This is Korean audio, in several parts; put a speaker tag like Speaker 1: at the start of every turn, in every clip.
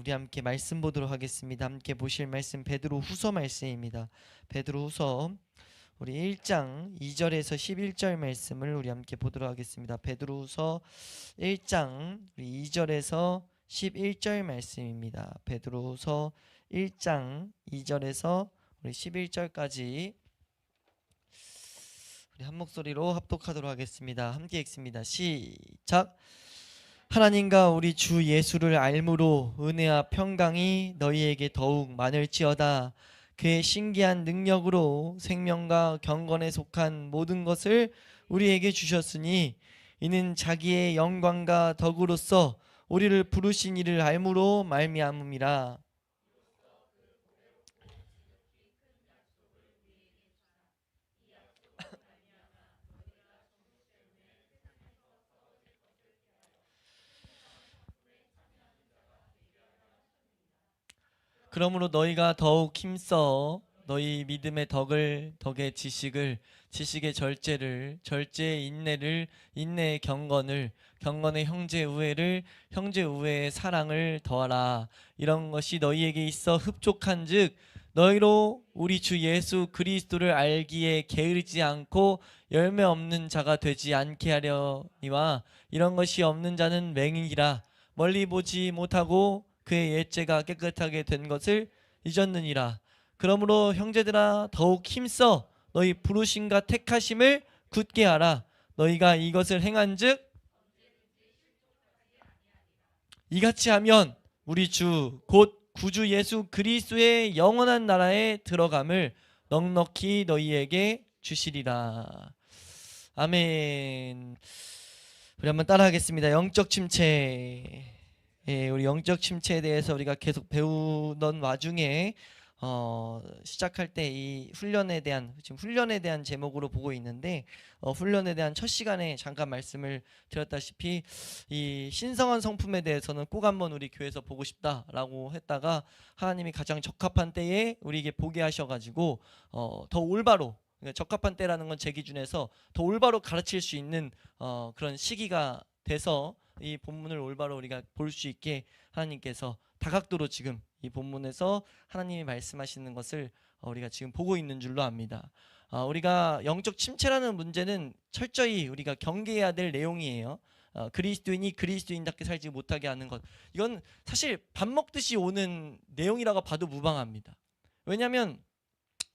Speaker 1: 우리 함께 말씀 보도록 하겠습니다. 함께 보실 말씀 베드로후서 말씀입니다. 베드로후서 우리 1장 2절에서 11절 말씀을 우리 함께 보도록 하겠습니다. 베드로후서 1장 2절에서 11절 말씀입니다. 베드로후서 1장 2절에서 우리 11절까지 우리 한 목소리로 합독하도록 하겠습니다. 함께 읽습니다. 시작. 하나님과 우리 주 예수를 알므로 은혜와 평강이 너희에게 더욱 많을지어다. 그의 신기한 능력으로 생명과 경건에 속한 모든 것을 우리에게 주셨으니 이는 자기의 영광과 덕으로서 우리를 부르신 이를 알므로 말미암음이라. 그러므로 너희가 더욱 힘써 너희 믿음의 덕의 지식을, 지식의 절제를, 절제의 인내를, 인내의 경건을, 경건의 형제 우애를, 형제 우애의 사랑을 더하라. 이런 것이 너희에게 있어 흡족한즉 너희로 우리 주 예수 그리스도를 알기에 게으르지 않고 열매 없는 자가 되지 않게 하려니와, 이런 것이 없는 자는 맹인이라 멀리 보지 못하고 그의 옛죄가 깨끗하게 된 것을 잊었느니라. 그러므로 형제들아 더욱 힘써 너희 부르심과 택하심을 굳게 하라. 너희가 이것을 행한즉 이같이 하면 우리 주 곧 구주 예수 그리스도의 영원한 나라에 들어감을 넉넉히 너희에게 주시리라. 아멘. 우리 한번 따라하겠습니다. 영적 침체. 우리 영적 침체에 대해서 우리가 계속 배우던 와중에 시작할 때 이 훈련에 대한, 지금 훈련에 대한 제목으로 보고 있는데, 훈련에 대한 첫 시간에 잠깐 말씀을 드렸다시피 이 신성한 성품에 대해서는 꼭 한번 우리 교회에서 보고 싶다라고 했다가 하나님이 가장 적합한 때에 우리에게 보게 하셔가지고 더 올바로, 그러니까 적합한 때라는 건 제 기준에서 더 올바로 가르칠 수 있는 그런 시기가 돼서 이 본문을 올바로 우리가 볼 수 있게 하나님께서 다각도로 지금 이 본문에서 하나님이 말씀하시는 것을 우리가 지금 보고 있는 줄로 압니다. 우리가 영적 침체라는 문제는 철저히 우리가 경계해야 될 내용이에요. 그리스도인이 그리스도인답게 살지 못하게 하는 것, 이건 사실 밥 먹듯이 오는 내용이라고 봐도 무방합니다. 왜냐하면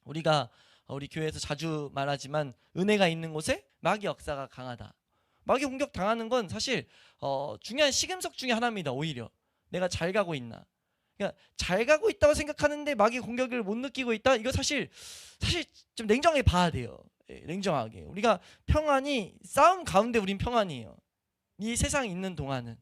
Speaker 1: 우리가 우리 교회에서 자주 말하지만 은혜가 있는 곳에 마귀 역사가 강하다. 마귀 공격 당하는 건 사실 중요한 시금석 중에 하나입니다. 오히려 내가 잘 가고 있나, 그러니까 잘 가고 있다고 생각하는데 마귀 공격을 못 느끼고 있다. 이거 사실 좀 냉정하게 봐야 돼요. 냉정하게 우리가 평안이 싸움 가운데 우린 평안이에요. 이 세상에 있는 동안은.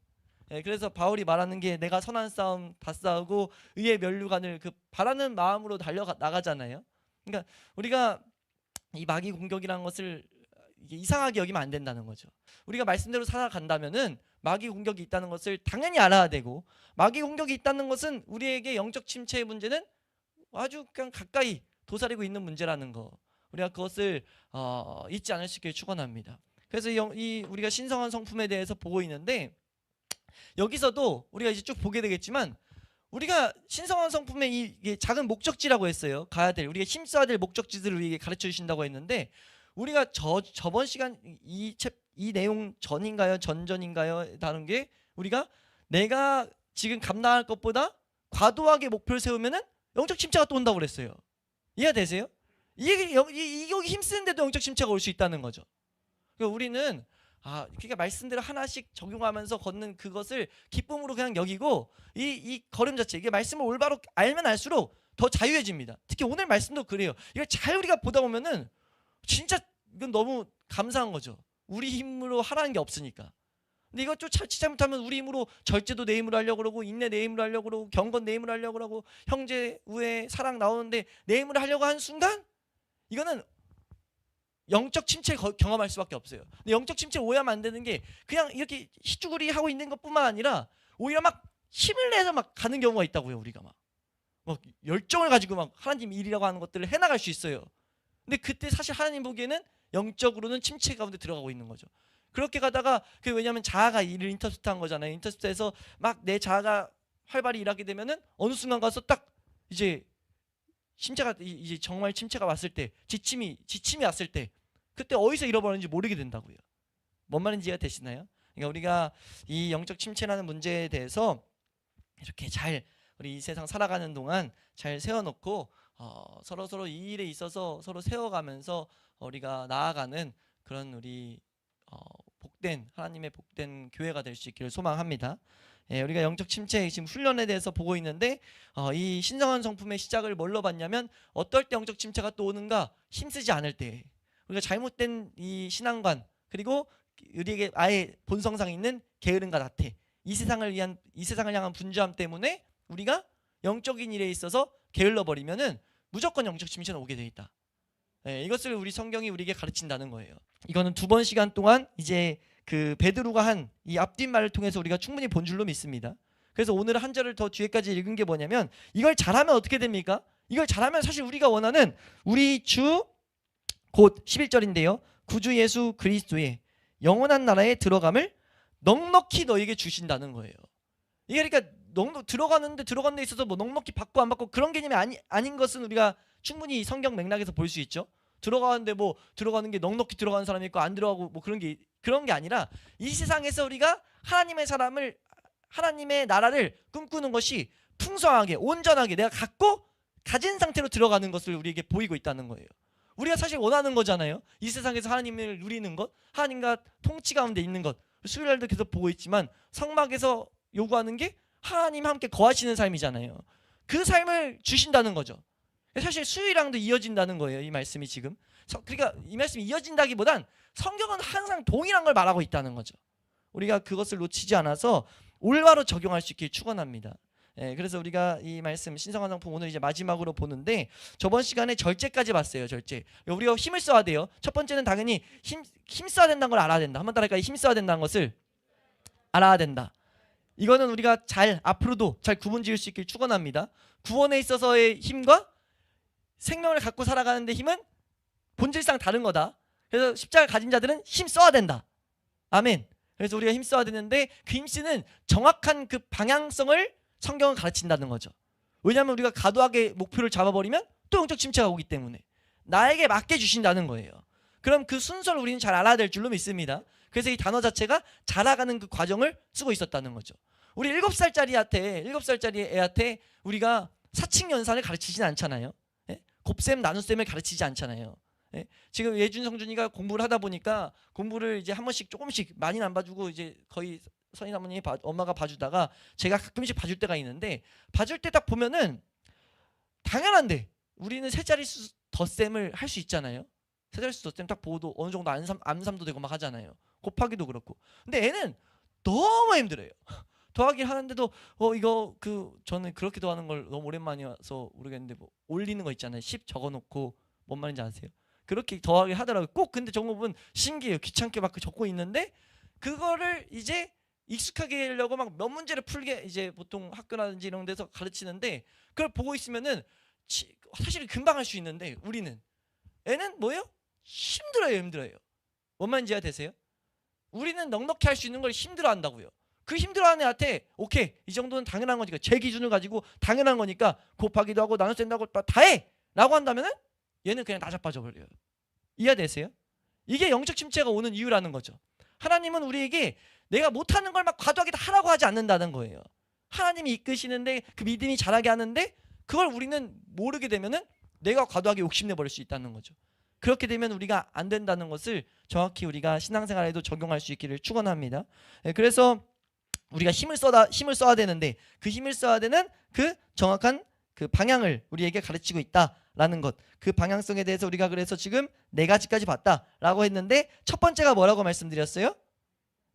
Speaker 1: 그래서 바울이 말하는 게 내가 선한 싸움 다 싸우고 의의 면류관을 그 바라는 마음으로 달려 나가잖아요. 그러니까 우리가 이 마귀 공격이라는 것을 이게 이상하게 여기면 안 된다는 거죠. 우리가 말씀대로 살아간다면은 마귀 공격이 있다는 것을 당연히 알아야 되고, 마귀 공격이 있다는 것은 우리에게 영적 침체의 문제는 아주 그냥 가까이 도사리고 있는 문제라는 거, 우리가 그것을 잊지 않을 수 있기를 축원합니다. 그래서 이 우리가 신성한 성품에 대해서 보고 있는데, 여기서도 우리가 이제 쭉 보게 되겠지만 우리가 신성한 성품의 이 작은 목적지라고 했어요. 가야 될, 우리가 힘써야 될 목적지들을 우리에게 가르쳐 주신다고 했는데, 우리가 저번 시간 이 내용 전인가요? 전전인가요? 다른 게 우리가 내가 지금 감당할 것보다 과도하게 목표를 세우면은 영적 침체가 또 온다고 그랬어요. 이해가 되세요? 이게 여기 힘쓰는데도 영적 침체가 올 수 있다는 거죠. 그러니까 우리는 그러니까 말씀대로 하나씩 적용하면서 걷는 그것을 기쁨으로 그냥 여기고 이 걸음 자체, 이게 말씀을 올바로 알면 알수록 더 자유해집니다. 특히 오늘 말씀도 그래요. 이걸 잘 우리가 보다 보면은 진짜 이건 너무 감사한 거죠. 우리 힘으로 하라는 게 없으니까. 근데 이거 좀 자칫 잘못하면 우리 힘으로 절제도 내 힘으로 하려고 그러고, 인내 내 힘으로 하려고 그러고, 경건 내 힘으로 하려고 그러고, 형제 우애 사랑 나오는데 내 힘으로 하려고 하는 순간 이거는 영적 침체를 경험할 수밖에 없어요. 근데 영적 침체 오해하면 안 되는 게 그냥 이렇게 희쭈구리 하고 있는 것뿐만 아니라 오히려 막 힘을 내서 막 가는 경우가 있다고요. 우리가 막 열정을 가지고 막 하나님 일이라고 하는 것들을 해나갈 수 있어요. 근데 그때 사실 하나님 보기에는 영적으로는 침체 가운데 들어가고 있는 거죠. 그렇게 가다가 왜냐하면 자아가 이를 인터셉트한 거잖아요. 인터셉트해서 막 내 자아가 활발히 일하게 되면은 어느 순간 가서 딱 이제 침체가 이제 정말 침체가 왔을 때, 지침이 왔을 때, 그때 어디서 잃어버렸는지 모르게 된다고요. 뭔 말인지 이해가 되시나요? 그러니까 우리가 이 영적 침체라는 문제에 대해서 이렇게 잘 우리 이 세상 살아가는 동안 잘 세워놓고 서로 이 일에 있어서 서로 세워가면서 우리가 나아가는 그런 우리 복된 하나님의 복된 교회가 될 수 있기를 소망합니다. 예, 우리가 영적 침체 지금 훈련에 대해서 보고 있는데 이 신성한 성품의 시작을 뭘로 봤냐면 어떨 때 영적 침체가 또 오는가? 힘쓰지 않을 때 우리가 잘못된 이 신앙관 그리고 우리에게 아예 본성상 있는 게으름과 나태 이 세상을 향한 분주함 때문에 우리가 영적인 일에 있어서 게을러 버리면은 무조건 영적 침체는 오게 돼 있다. 예, 이것을 우리 성경이 우리에게 가르친다는 거예요. 이거는 2번 시간 동안 이제 그 베드로가 한 이 앞뒷말을 통해서 우리가 충분히 본 줄로 믿습니다. 그래서 오늘 한 절을 더 뒤에까지 읽은 게 뭐냐면 이걸 잘하면 어떻게 됩니까? 이걸 잘하면 사실 우리가 원하는 우리 주 곧 11절인데요. 구주 예수 그리스도의 영원한 나라에 들어감을 넉넉히 너에게 주신다는 거예요. 이게 그러니까 들어가는 데 있어서 뭐 넉넉히 받고 안 받고 그런 개념이 아닌 것은 우리가 충분히 성경 맥락에서 볼 수 있죠. 들어가는데 뭐 들어가는 게 넉넉히 들어가는 사람이 있고 안 들어가고 뭐 그런 게 아니라 이 세상에서 우리가 하나님의 나라를 꿈꾸는 것이 풍성하게 온전하게 내가 가진 상태로 들어가는 것을 우리에게 보이고 있다는 거예요. 우리가 사실 원하는 거잖아요. 이 세상에서 하나님을 누리는 것, 하나님과 통치 가운데 있는 것. 수요일날도 계속 보고 있지만 성막에서 요구하는 게 하나님 함께 거하시는 삶이잖아요. 그 삶을 주신다는 거죠. 사실 수요일랑도 이어진다는 거예요. 이 말씀이 지금. 그러니까 이 말씀이 이어진다기보단 성경은 항상 동일한 걸 말하고 있다는 거죠. 우리가 그것을 놓치지 않아서 올바로 적용할 수 있길 축원합니다. 예, 그래서 우리가 이 말씀 신성한 성품 오늘 이제 마지막으로 보는데 저번 시간에 절제까지 봤어요. 절제. 우리가 힘을 써야 돼요. 첫 번째는 당연히 힘 써야 된다는 걸 알아야 된다. 한번 따라할까요? 힘 써야 된다는 것을 알아야 된다. 이거는 우리가 앞으로도 잘 구분지을 수 있길 축원합니다. 구원에 있어서의 힘과 생명을 갖고 살아가는데 힘은 본질상 다른 거다. 그래서 십자가 가진 자들은 힘 써야 된다. 아멘. 그래서 우리가 힘 써야 되는데 그 힘 쓰는 정확한 그 방향성을 성경은 가르친다는 거죠. 왜냐하면 우리가 과도하게 목표를 잡아버리면 또 영적 침체가 오기 때문에 나에게 맞게 주신다는 거예요. 그럼 그 순서를 우리는 잘 알아야 될 줄로 믿습니다. 그래서 이 단어 자체가 자라가는 그 과정을 쓰고 있었다는 거죠. 우리 7살짜리 애한테 우리가 사칙연산을 가르치진 않잖아요. 예? 곱셈 나눗셈을 가르치지 않잖아요. 예? 지금 예준 성준이가 공부를 하다 보니까 공부를 이제 한 번씩 조금씩 많이는 안 봐주고 이제 거의 선인 어머니 엄마가 봐주다가 제가 가끔씩 봐줄 때가 있는데 봐줄 때 딱 보면은 당연한데 우리는 세 자릿수 덧셈을 할 수 있잖아요. 세 자릿수 덧셈 딱 보고도 어느 정도 암산도 되고 막 하잖아요. 곱하기도 그렇고. 근데 애는 너무 힘들어요. 더하기를 하는데도 이거 저는 그렇게 더하는 걸 너무 오랜만이어서 모르겠는데 뭐 올리는 거 있잖아요. 10 적어놓고 뭔 말인지 아세요? 그렇게 더하기 하더라고요. 꼭 근데 정말 보면 신기해요. 귀찮게 막 적고 있는데 그거를 이제 익숙하게 하려고 막 몇 문제를 풀게 이제 보통 학교라든지 이런 데서 가르치는데 그걸 보고 있으면은 사실 금방 할 수 있는데 우리는 애는 뭐예요? 힘들어요. 뭔 말인지 이해가 되세요? 우리는 넉넉히 할 수 있는 걸 힘들어한다고요. 그 힘들어하는 애한테 오케이 이 정도는 당연한 거니까 제 기준을 가지고 당연한 거니까 곱하기도 하고 나눠낸다고 하고 다 해! 라고 한다면은 얘는 그냥 나자빠져 버려요. 이해되세요? 이게 영적 침체가 오는 이유라는 거죠. 하나님은 우리에게 내가 못하는 걸 막 과도하게 다 하라고 하지 않는다는 거예요. 하나님이 이끄시는데 그 믿음이 자라게 하는데 그걸 우리는 모르게 되면은 내가 과도하게 욕심내 버릴 수 있다는 거죠. 그렇게 되면 우리가 안 된다는 것을 정확히 우리가 신앙생활에도 적용할 수 있기를 축원합니다. 그래서 우리가 힘을 써야 되는데 그 힘을 써야 되는 그 정확한 그 방향을 우리에게 가르치고 있다라는 것. 그 방향성에 대해서 우리가 그래서 지금 4가지까지 봤다라고 했는데 첫 번째가 뭐라고 말씀드렸어요?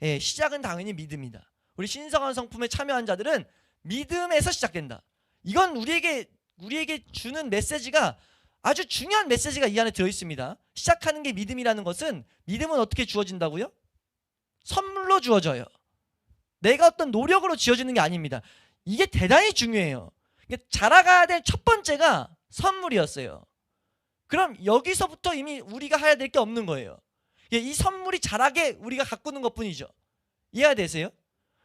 Speaker 1: 예, 시작은 당연히 믿음이다. 우리 신성한 성품에 참여한 자들은 믿음에서 시작된다. 이건 우리에게 주는 메시지가 아주 중요한 메시지가 이 안에 들어있습니다. 시작하는 게 믿음이라는 것은 믿음은 어떻게 주어진다고요? 선물로 주어져요. 내가 어떤 노력으로 지어지는 게 아닙니다. 이게 대단히 중요해요. 자라가야 될 첫 번째가 선물이었어요. 그럼 여기서부터 이미 우리가 해야 될 게 없는 거예요. 이 선물이 자라게 우리가 가꾸는 것뿐이죠. 이해가 되세요?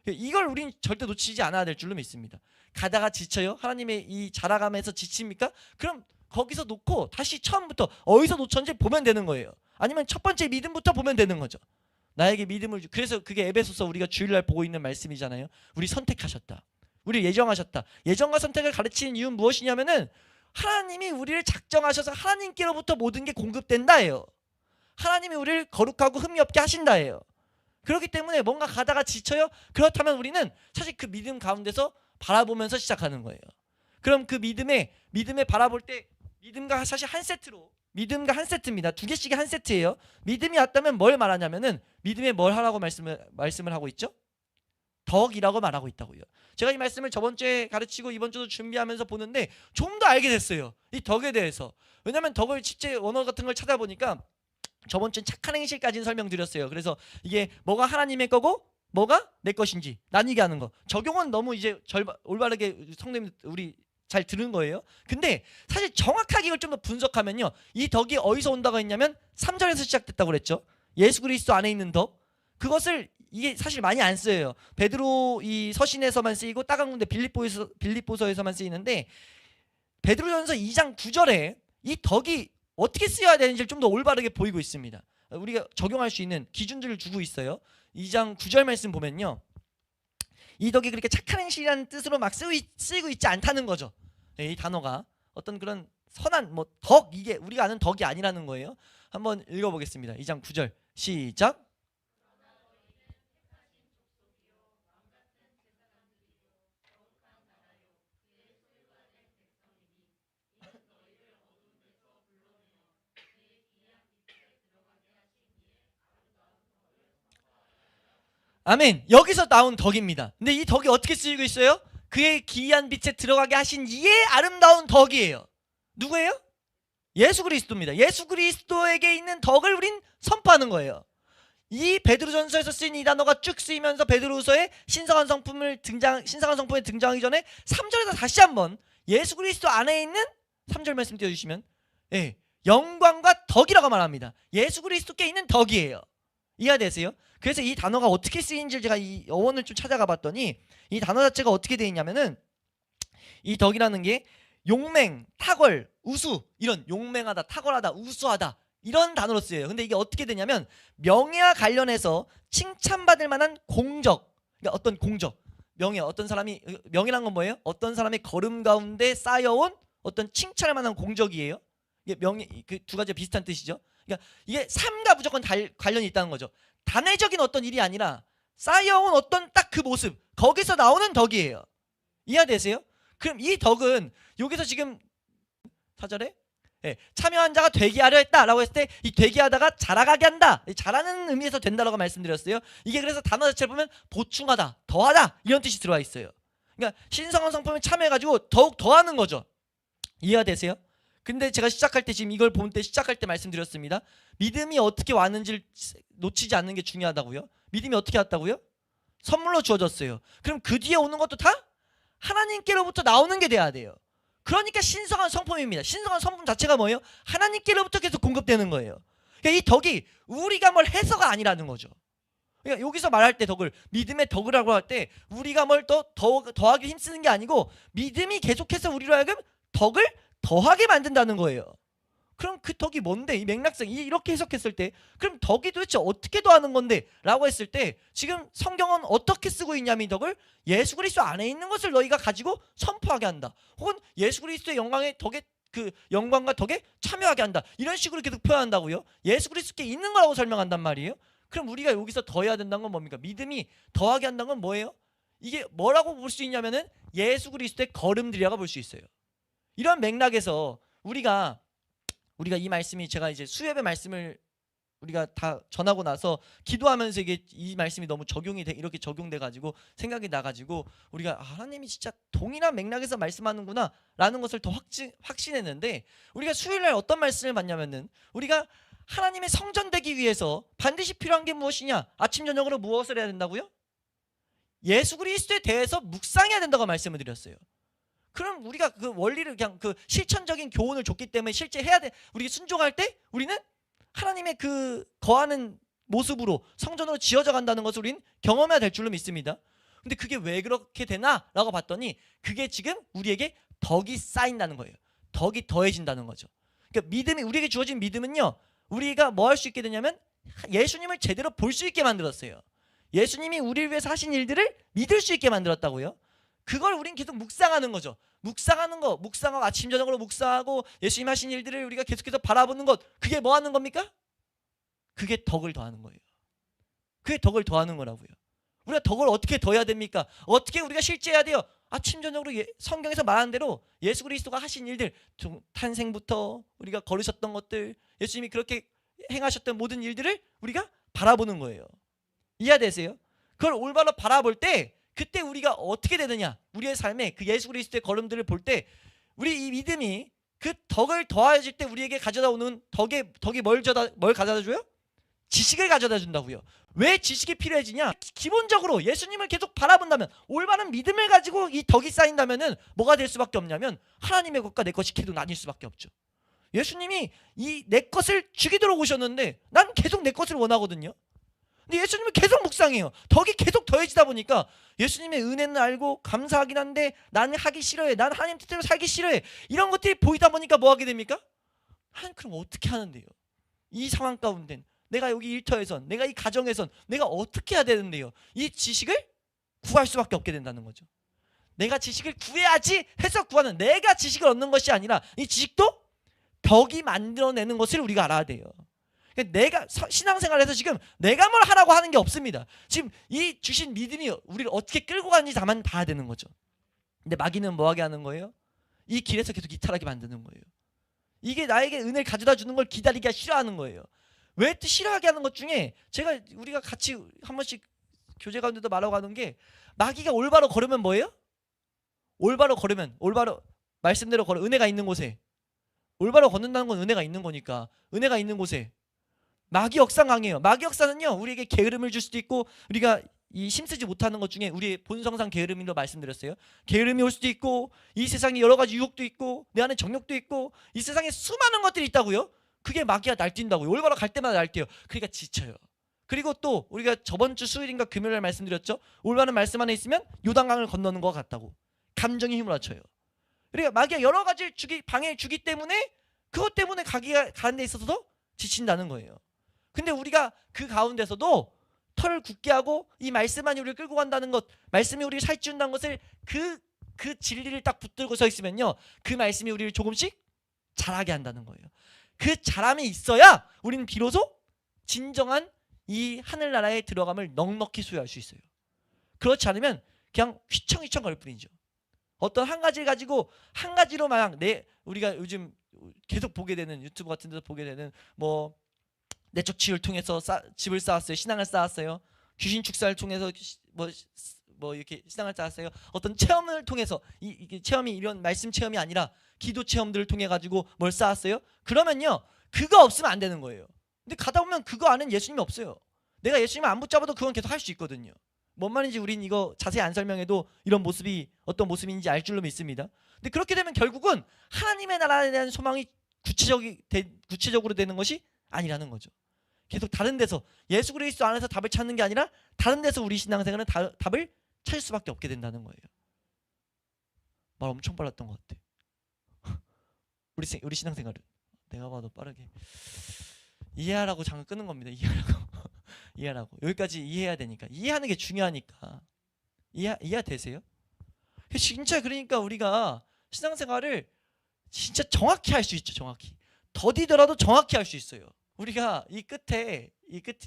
Speaker 1: 이걸 우린 절대 놓치지 않아야 될 줄로 믿습니다. 가다가 지쳐요? 하나님의 이 자라감에서 지칩니까? 그럼 거기서 놓고 다시 처음부터 어디서 놓쳤는지 보면 되는 거예요. 아니면 첫 번째 믿음부터 보면 되는 거죠. 나에게 믿음을 그래서 그게 에베소서 우리가 주일날 보고 있는 말씀이잖아요. 우리 선택하셨다. 우리 예정하셨다. 예정과 선택을 가르치는 이유는 무엇이냐면은 하나님이 우리를 작정하셔서 하나님께로부터 모든 게 공급된다예요. 하나님이 우리를 거룩하고 흠이 없게 하신다예요. 그렇기 때문에 뭔가 가다가 지쳐요? 그렇다면 우리는 사실 그 믿음 가운데서 바라보면서 시작하는 거예요. 그럼 그 믿음에 바라볼 때 믿음과 사실 한 세트로 믿음과 한 세트입니다. 두 개씩이 한 세트예요. 믿음이 왔다면 뭘 말하냐면은 믿음에 뭘 하라고 말씀을 하고 있죠? 덕이라고 말하고 있다고요. 제가 이 말씀을 저번 주에 가르치고 이번 주도 준비하면서 보는데 좀 더 알게 됐어요. 이 덕에 대해서. 왜냐하면 덕을 실제 원어 같은 걸 찾아보니까 저번 주엔 착한 행실까지는 설명드렸어요. 그래서 이게 뭐가 하나님의 거고 뭐가 내 것인지 나뉘게 하는 거. 적용은 너무 이제 올바르게 성도님 우리 잘 들은 거예요. 근데 사실 정확하게 이걸 좀 더 분석하면요. 이 덕이 어디서 온다고 했냐면 3절에서 시작됐다고 그랬죠. 예수 그리스도 안에 있는 덕. 그것을 이게 사실 많이 안 쓰여요. 베드로 이 서신에서만 쓰이고 다른 군데 빌립보서에서만 쓰이는데 베드로전서 2장 9절에 이 덕이 어떻게 쓰여야 되는지를 좀 더 올바르게 보이고 있습니다. 우리가 적용할 수 있는 기준들을 주고 있어요. 2장 9절 말씀 보면요. 이 덕이 그렇게 착한 행실이라는 뜻으로 막 쓰이고 있지 않다는 거죠. 이 단어가 어떤 그런 선한 덕 이게 우리가 아는 덕이 아니라는 거예요. 한번 읽어보겠습니다. 2장 9절 시작. 아멘. 여기서 나온 덕입니다. 근데 이 덕이 어떻게 쓰이고 있어요? 그의 기이한 빛에 들어가게 하신 이의 아름다운 덕이에요. 누구예요? 예수 그리스도입니다. 예수 그리스도에게 있는 덕을 우린 선포하는 거예요. 이 베드로전서에서 쓰인 이 단어가 쭉 쓰이면서 베드로후서에 신성한 성품에 등장하기 전에 3절에서 다시 한번 예수 그리스도 안에 있는 3절 말씀 띄워주시면 영광과 덕이라고 말합니다. 예수 그리스도께 있는 덕이에요. 이해되세요? 그래서 이 단어가 어떻게 쓰인지 제가 이 어원을 좀 찾아가 봤더니 이 단어 자체가 어떻게 되어 있냐면은 이 덕이라는 게 용맹, 탁월, 우수 이런 용맹하다, 탁월하다, 우수하다 이런 단어로 쓰여요. 근데 이게 어떻게 되냐면 명예와 관련해서 칭찬받을 만한 공적, 그러니까 어떤 공적, 명예, 어떤 사람이 명예란 건 뭐예요? 어떤 사람의 걸음 가운데 쌓여온 어떤 칭찬할 만한 공적이에요. 이게 명예 그 두 가지가 비슷한 뜻이죠. 그러니까 이게 삶과 무조건 관련이 있다는 거죠. 단회적인 어떤 일이 아니라 쌓여온 어떤 딱 그 모습 거기서 나오는 덕이에요. 이해되세요? 그럼 이 덕은 여기서 지금 4절에 참여한 자가 되게 하려 했다라고 했을 때 이 되게 하다가 자라가게 한다. 자라는 의미에서 된다라고 말씀드렸어요. 이게 그래서 단어 자체를 보면 보충하다, 더하다 이런 뜻이 들어와 있어요. 그러니까 신성한 성품에 참여해가지고 더욱 더하는 거죠. 이해가 되세요? 근데 제가 시작할 때 지금 이걸 볼 때 시작할 때 말씀드렸습니다. 믿음이 어떻게 왔는지를 놓치지 않는 게 중요하다고요. 믿음이 어떻게 왔다고요? 선물로 주어졌어요. 그럼 그 뒤에 오는 것도 다 하나님께로부터 나오는 게 돼야 돼요. 그러니까 신성한 성품입니다. 신성한 성품 자체가 뭐예요? 하나님께로부터 계속 공급되는 거예요. 그러니까 이 덕이 우리가 뭘 해서가 아니라는 거죠. 그러니까 여기서 말할 때 덕을 믿음의 덕이라고 할 때 우리가 뭘 더하기 힘쓰는 게 아니고 믿음이 계속해서 우리로 하여금 덕을 더하게 만든다는 거예요. 그럼 그 덕이 뭔데? 이 맥락상 이렇게 해석했을 때 그럼 덕이 도대체 어떻게 더하는 건데? 라고 했을 때 지금 성경은 어떻게 쓰고 있냐면 이 덕을 예수 그리스도 안에 있는 것을 너희가 가지고 선포하게 한다. 혹은 예수 그리스도의 영광의 덕에 그 영광과 덕에 참여하게 한다. 이런 식으로 계속 표현한다고요. 예수 그리스도께 있는 거라고 설명한단 말이에요. 그럼 우리가 여기서 더해야 된다는 건 뭡니까? 믿음이 더하게 한다는 건 뭐예요? 이게 뭐라고 볼 수 있냐면은 예수 그리스도의 걸음들이라고 볼 수 있어요. 이런 맥락에서 우리가 이 말씀이 제가 이제 수협의 말씀을 우리가 다 전하고 나서 기도하면서 이 말씀이 너무 이렇게 적용돼 가지고 생각이 나 가지고 우리가 하나님이 진짜 동일한 맥락에서 말씀하는구나 라는 것을 더 확신했는데 우리가 수요일 날 어떤 말씀을 받냐면은 우리가 하나님의 성전 되기 위해서 반드시 필요한 게 무엇이냐? 아침 저녁으로 무엇을 해야 된다고요? 예수 그리스도에 대해서 묵상해야 된다고 말씀을 드렸어요. 그럼 우리가 그 원리를 그냥 그 실천적인 교훈을 줬기 때문에 실제 해야 돼. 우리 순종할 때 우리는 하나님의 그 거하는 모습으로 성전으로 지어져 간다는 것을 우리는 경험해야 될 줄로 믿습니다. 근데 그게 왜 그렇게 되나? 라고 봤더니 그게 지금 우리에게 덕이 쌓인다는 거예요. 덕이 더해진다는 거죠. 그러니까 믿음이, 우리에게 주어진 믿음은요, 우리가 뭐 할 수 있게 되냐면 예수님을 제대로 볼 수 있게 만들었어요. 예수님이 우리를 위해서 하신 일들을 믿을 수 있게 만들었다고요. 그걸 우린 계속 묵상하는 거죠. 묵상하는 거, 묵상하고 아침 저녁으로 묵상하고 예수님 하신 일들을 우리가 계속해서 바라보는 것, 그게 뭐 하는 겁니까? 그게 덕을 더하는 거예요. 그게 덕을 더하는 거라고요. 우리가 덕을 어떻게 더해야 됩니까? 어떻게 우리가 실제해야 돼요? 아침 저녁으로 성경에서 말하는 대로 예수 그리스도가 하신 일들, 탄생부터 우리가 걸으셨던 것들, 예수님이 그렇게 행하셨던 모든 일들을 우리가 바라보는 거예요. 이해되세요? 그걸 올바로 바라볼 때 그때 우리가 어떻게 되느냐, 우리의 삶에 그 예수 그리스도의 걸음들을 볼 때 우리 이 믿음이 그 덕을 더해질 때 우리에게 가져다 오는 덕이 뭘 가져다 줘요? 지식을 가져다 준다고요. 왜 지식이 필요해지냐? 기본적으로 예수님을 계속 바라본다면, 올바른 믿음을 가지고 이 덕이 쌓인다면은 뭐가 될 수밖에 없냐면 하나님의 것과 내 것이 계속 나뉠 수밖에 없죠. 예수님이 이 내 것을 주기도록 오셨는데 난 계속 내 것을 원하거든요. 근데 예수님을 계속 묵상해요. 덕이 계속 더해지다 보니까 예수님의 은혜는 알고 감사하긴 한데 나는 하기 싫어해. 나는 하나님 뜻대로 살기 싫어해. 이런 것들이 보이다 보니까 뭐 하게 됩니까? 하나님, 그럼 어떻게 하는데요? 이 상황 가운데 내가 여기 일터에선, 내가 이 가정에선 내가 어떻게 해야 되는데요? 이 지식을 구할 수밖에 없게 된다는 거죠. 내가 지식을 구해야지 해서 구하는, 내가 지식을 얻는 것이 아니라 이 지식도 덕이 만들어내는 것을 우리가 알아야 돼요. 내가 신앙생활에서 지금 내가 뭘 하라고 하는 게 없습니다. 지금 이 주신 믿음이 우리를 어떻게 끌고 가는지 다만 봐야 되는 거죠. 근데 마귀는 뭐 하게 하는 거예요? 이 길에서 계속 이탈하게 만드는 거예요. 이게 나에게 은혜를 가져다 주는 걸 기다리기가 싫어하는 거예요. 왜 또 싫어하게 하는 것 중에, 우리가 같이 한 번씩 교제 가운데도 말하고 하는 게, 마귀가 올바로 걸으면 뭐예요? 올바로 걸으면, 올바로 말씀대로 걸어, 은혜가 있는 곳에, 올바로 걷는다는 건 은혜가 있는 거니까 은혜가 있는 곳에 마귀 역사 강해요. 마귀 역사는요, 우리에게 게으름을 줄 수도 있고, 우리가 이 힘쓰지 못하는 것 중에 우리의 본성상 게으름이라고 말씀드렸어요. 게으름이 올 수도 있고, 이 세상에 여러 가지 유혹도 있고, 내 안에 정욕도 있고, 이 세상에 수많은 것들이 있다고요. 그게 마귀가 날뛴다고요. 올바로 갈 때마다 날뛰어요. 그러니까 지쳐요. 그리고 또 우리가 저번 주 수요일인가 금요일날 말씀드렸죠. 올바른 말씀 안에 있으면 요단강을 건너는 것 같다고. 감정이 힘을 합쳐요. 그러니까 마귀가 여러 가지를 방해를 주기 때문에, 그것 때문에 가는 데 있어서도 지친다는 거예요. 근데 우리가 그 가운데서도 털을 굳게 하고 이 말씀만이 우리를 끌고 간다는 것, 말씀이 우리를 살찌운다는 것을, 그 진리를 딱 붙들고 서 있으면요, 그 말씀이 우리를 조금씩 자라게 한다는 거예요. 그 자람이 있어야 우리는 비로소 진정한 이 하늘나라에 들어감을 넉넉히 소유할 수 있어요. 그렇지 않으면 그냥 휘청휘청 걸 뿐이죠. 어떤 한 가지를 가지고 한 가지로 마냥 우리가 요즘 계속 보게 되는, 유튜브 같은 데서 보게 되는, 뭐 내적 치유를 통해서 집을 쌓았어요. 신앙을 쌓았어요. 귀신 축사를 통해서 뭐 이렇게 신앙을 쌓았어요. 어떤 체험을 통해서, 이게 체험이 이런 말씀 체험이 아니라 기도 체험들을 통해 가지고 뭘 쌓았어요. 그러면요, 그거 없으면 안 되는 거예요. 근데 가다 보면 그거 안엔 예수님이 없어요. 내가 예수님을 안 붙잡아도 그건 계속 할 수 있거든요. 뭔 말인지 우린 이거 자세히 안 설명해도 이런 모습이 어떤 모습인지 알 줄로 믿습니다. 근데 그렇게 되면 결국은 하나님의 나라에 대한 소망이 구체적으로 되는 것이 아니라는 거죠. 계속 다른 데서, 예수 그리스도 안에서 답을 찾는 게 아니라 다른 데서 우리 신앙생활은 답을 찾을 수밖에 없게 된다는 거예요. 말 엄청 빨랐던 것 같아. 우리 신앙생활은 내가 봐도 빠르게 이해하라고 잠깐 끄는 겁니다. 이해하라고 여기까지 이해해야 되니까, 이해하는 게 중요하니까. 이해되세요? 진짜 그러니까 우리가 신앙생활을 진짜 정확히 할 수 있죠. 정확히 더디더라도 정확히 할 수 있어요. 우리가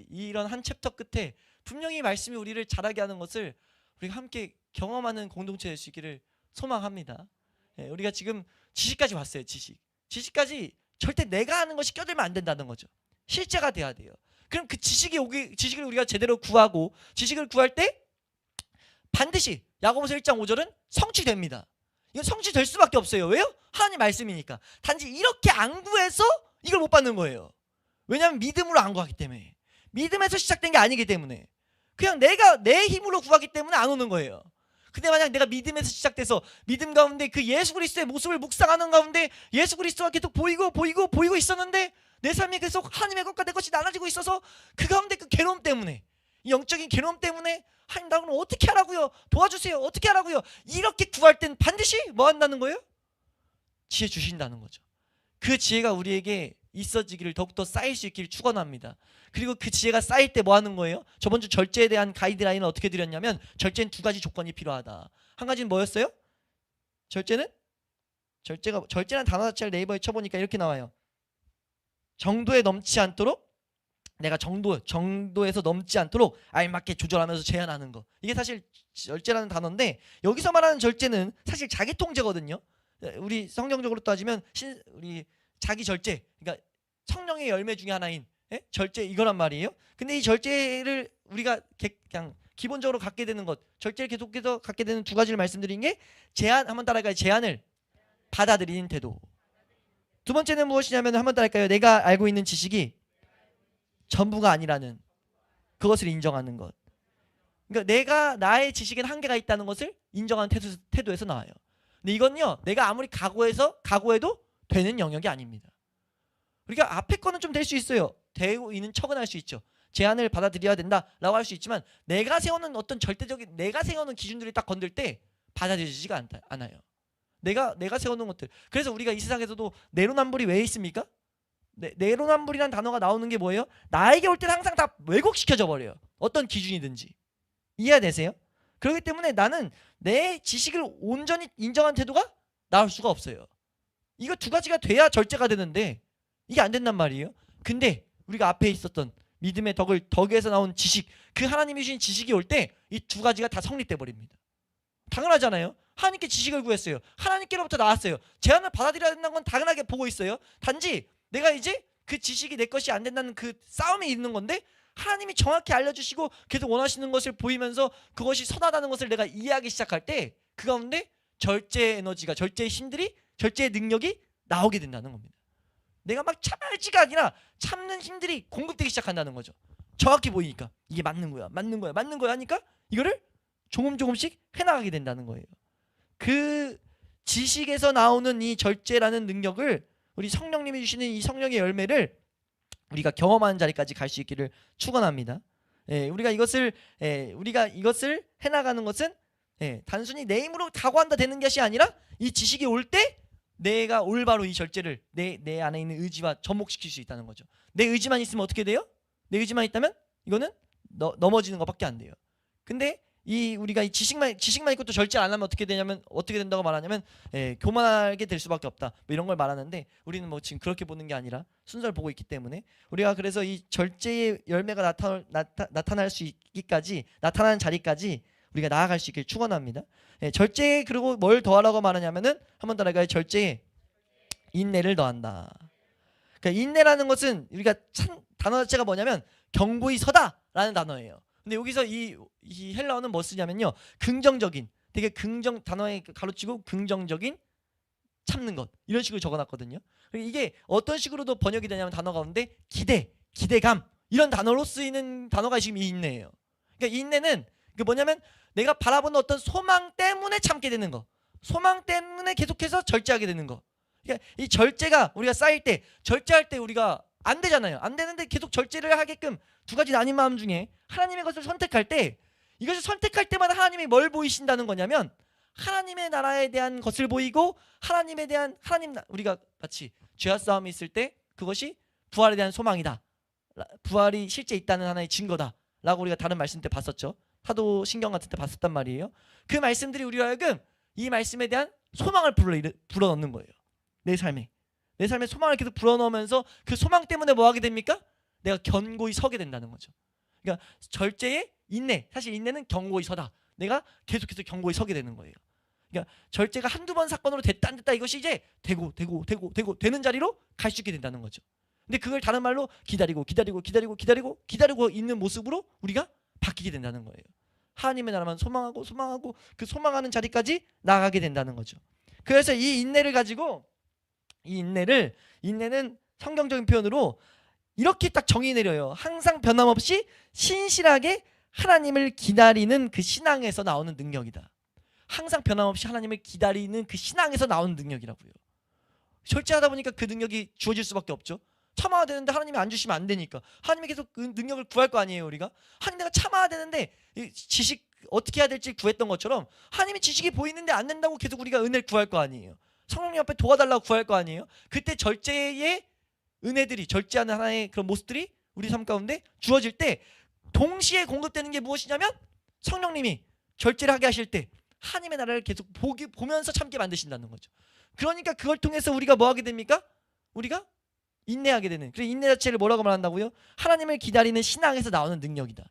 Speaker 1: 이런 한 챕터 끝에 분명히 말씀이 우리를 자라게 하는 것을 우리가 함께 경험하는 공동체 될 수 있기를 소망합니다. 우리가 지금 지식까지 왔어요. 지식까지 절대 내가 하는 것이 껴들면 안 된다는 거죠. 실제가 돼야 돼요. 그럼 그 지식을 우리가 제대로 구하고, 지식을 구할 때 반드시 야고보서 1장 5절은 성취됩니다. 이건 성취될 수밖에 없어요. 왜요? 하나님 말씀이니까. 단지 이렇게 안 구해서 이걸 못 받는 거예요. 왜냐하면 믿음으로 안 구하기 때문에, 믿음에서 시작된 게 아니기 때문에, 그냥 내가 내 힘으로 구하기 때문에 안 오는 거예요. 근데 만약 내가 믿음에서 시작돼서 믿음 가운데 그 예수 그리스도의 모습을 묵상하는 가운데 예수 그리스도가 계속 보이고 있었는데 내 삶이 계속 하나님의 것과 내 것이 나눠지고 있어서 그 가운데 그 괴로움 때문에, 이 영적인 괴로움 때문에 하나님 나 그럼 어떻게 하라고요? 도와주세요. 어떻게 하라고요? 이렇게 구할 땐 반드시 뭐 한다는 거예요? 지혜 주신다는 거죠. 그 지혜가 우리에게 있어지기를 더욱더 쌓일 수 있기를 축원합니다. 그리고 그 지혜가 쌓일 때 뭐 하는 거예요? 저번 주 절제에 대한 가이드라인을 어떻게 드렸냐면 절제는 두 가지 조건이 필요하다. 한 가지는 뭐였어요? 절제는 절제란 단어 자체를 네이버에 쳐보니까 이렇게 나와요. 정도에 넘지 않도록 내가 정도에서 넘지 않도록 알맞게 조절하면서 제한하는 거. 이게 사실 절제라는 단어인데 여기서 말하는 절제는 사실 자기 통제거든요. 우리 성경적으로 따지면 우리 자기 절제, 그러니까 성령의 열매 중에 하나인 절제 이거란 말이에요. 근데 이 절제를 우리가 그냥 기본적으로 갖게 되는 것, 절제를 계속해서 갖게 되는 두 가지를 말씀드린 게 제한, 한번 따라할까요? 제한을 받아들이는 태도. 두 번째는 무엇이냐면 한번 따라할까요? 내가 알고 있는 지식이 전부가 아니라는 그것을 인정하는 것. 그러니까 내가 나의 지식에는 한계가 있다는 것을 인정하는 태도에서 나와요. 근데 이건요, 내가 아무리 각오해도 되는 영역이 아닙니다. 우리가 앞에 거는 좀 될 수 있어요. 되고 있는 척은 할 수 있죠. 제한을 받아들여야 된다라고 할 수 있지만 내가 세우는 어떤 절대적인 내가 세우는 기준들이 딱 건들 때 받아들여지지가 않아요. 내가 세우는 것들. 그래서 우리가 이 세상에서도 내로남불이 왜 있습니까? 내로남불이라는 단어가 나오는 게 뭐예요? 나에게 올 때는 항상 다 왜곡시켜져 버려요. 어떤 기준이든지. 이해되세요? 그렇기 때문에 나는 내 지식을 온전히 인정한 태도가 나올 수가 없어요. 이거 두 가지가 돼야 절제가 되는데 이게 안 된단 말이에요. 근데 우리가 앞에 있었던 믿음의 덕에서 나온 지식, 그 하나님이 주신 지식이 올 때 이 두 가지가 다 성립돼 버립니다. 당연하잖아요. 하나님께 지식을 구했어요. 하나님께로부터 나왔어요. 제한을 받아들여야 된다는 건 당연하게 보고 있어요. 단지 내가 이제 그 지식이 내 것이 안 된다는 그 싸움이 있는 건데 하나님이 정확히 알려주시고 계속 원하시는 것을 보이면서 그것이 선하다는 것을 내가 이해하기 시작할 때 그 가운데 절제의 에너지가, 절제의 힘들이, 절제의 능력이 나오게 된다는 겁니다. 내가 막 참을지가 아니라 참는 힘들이 공급되기 시작한다는 거죠. 정확히 보이니까 이게 맞는 거야 하니까 이거를 조금씩 해나가게 된다는 거예요. 그 지식에서 나오는 이 절제라는 능력을 우리 성령님이 주시는 이 성령의 열매를 우리가 경험하는 자리까지 갈 수 있기를 축원합니다. 우리가 이것을 해나가는 것은 단순히 내 힘으로 각오한다 되는 것이 아니라 이 지식이 올 때 내가 올바로 이 절제를 내 안에 있는 의지와 접목시킬 수 있다는 거죠. 내 의지만 있으면 어떻게 돼요? 내 의지만 있다면 이거는 넘어지는 것밖에 안 돼요. 근데 우리가 이 지식만 있고 또 절제 안 하면 어떻게 된다고 말하냐면 교만하게 될 수밖에 없다. 뭐 이런 걸 말하는데 우리는 뭐 지금 그렇게 보는 게 아니라 순서를 보고 있기 때문에 우리가 그래서 이 절제의 열매가 나타날 수 있기까지 나타나는 자리까지 우리가 나아갈 수 있길 축원합니다. 절제에 그리고 뭘 더하라고 말하냐면은 한번 더 나가요. 절제에 인내를 더한다. 그러니까 인내라는 것은 우리가 단어 자체가 뭐냐면 경고히 서다라는 단어예요. 근데 여기서 이 헬라어는 뭐 쓰냐면요, 긍정적인, 되게 단어에 가로치고 긍정적인 참는 것 이런 식으로 적어놨거든요. 이게 어떤 식으로도 번역이 되냐면 단어 가운데 기대감 이런 단어로 쓰이는 단어가 지금 이 인내예요. 그러니까 이 인내는 그 뭐냐면 내가 바라보는 어떤 소망 때문에 참게 되는 거, 소망 때문에 계속해서 절제하게 되는 거. 그러니까 이 절제가 우리가 쌓일 때, 절제할 때 우리가 안 되잖아요. 안 되는데 계속 절제를 하게끔 두 가지 나뉜 마음 중에 하나님의 것을 선택할 때, 이것을 선택할 때마다 하나님이 뭘 보이신다는 거냐면 하나님의 나라에 대한 것을 보이고 우리가 마치 죄와 싸움이 있을 때 그것이 부활에 대한 소망이다, 부활이 실제 있다는 하나의 증거다 라고 우리가 다른 말씀 때 봤었죠. 사도 신경 같은 때 봤었단 말이에요. 그 말씀들이 우리로 하여금 이 말씀에 대한 소망을 불어넣는 거예요. 내 삶에 소망을 계속 불어넣으면서 그 소망 때문에 뭐 하게 됩니까? 내가 견고히 서게 된다는 거죠. 그러니까 절제의 인내, 사실 인내는 견고히 서다. 내가 계속해서 견고히 서게 되는 거예요. 그러니까 절제가 한두 번 사건으로 됐다 안 됐다 이것이 이제 되고 되는 자리로 갈 수 있게 된다는 거죠. 근데 그걸 다른 말로 기다리고 있는 모습으로 우리가 바뀌게 된다는 거예요. 하나님의 나라만 소망하고 그 소망하는 자리까지 나가게 된다는 거죠. 그래서 이 인내를 가지고 인내는 성경적인 표현으로 이렇게 딱 정의 내려요. 항상 변함없이 신실하게 하나님을 기다리는 그 신앙에서 나오는 능력이다. 항상 변함없이 하나님을 기다리는 그 신앙에서 나오는 능력이라고요. 절제하다 보니까 그 능력이 주어질 수밖에 없죠. 참아야 되는데 하나님이 안 주시면 안 되니까 하나님이 계속 그 능력을 구할 거 아니에요. 우리가 하나님 내가 참아야 되는데 지식 어떻게 해야 될지 구했던 것처럼 하나님이 지식이 보이는데 안 된다고 계속 우리가 은혜를 구할 거 아니에요. 성령님 앞에 도와달라고 구할 거 아니에요. 그때 절제의 은혜들이 절제하는 하나의 그런 모습들이 우리 삶 가운데 주어질 때 동시에 공급되는 게 무엇이냐면 성령님이 절제를 하게 하실 때 하나님의 나라를 계속 보면서 참게 만드신다는 거죠. 그러니까 그걸 통해서 우리가 뭐 하게 됩니까? 우리가 인내하게 되는. 그래서 인내 자체를 뭐라고 말한다고요? 하나님을 기다리는 신앙에서 나오는 능력이다.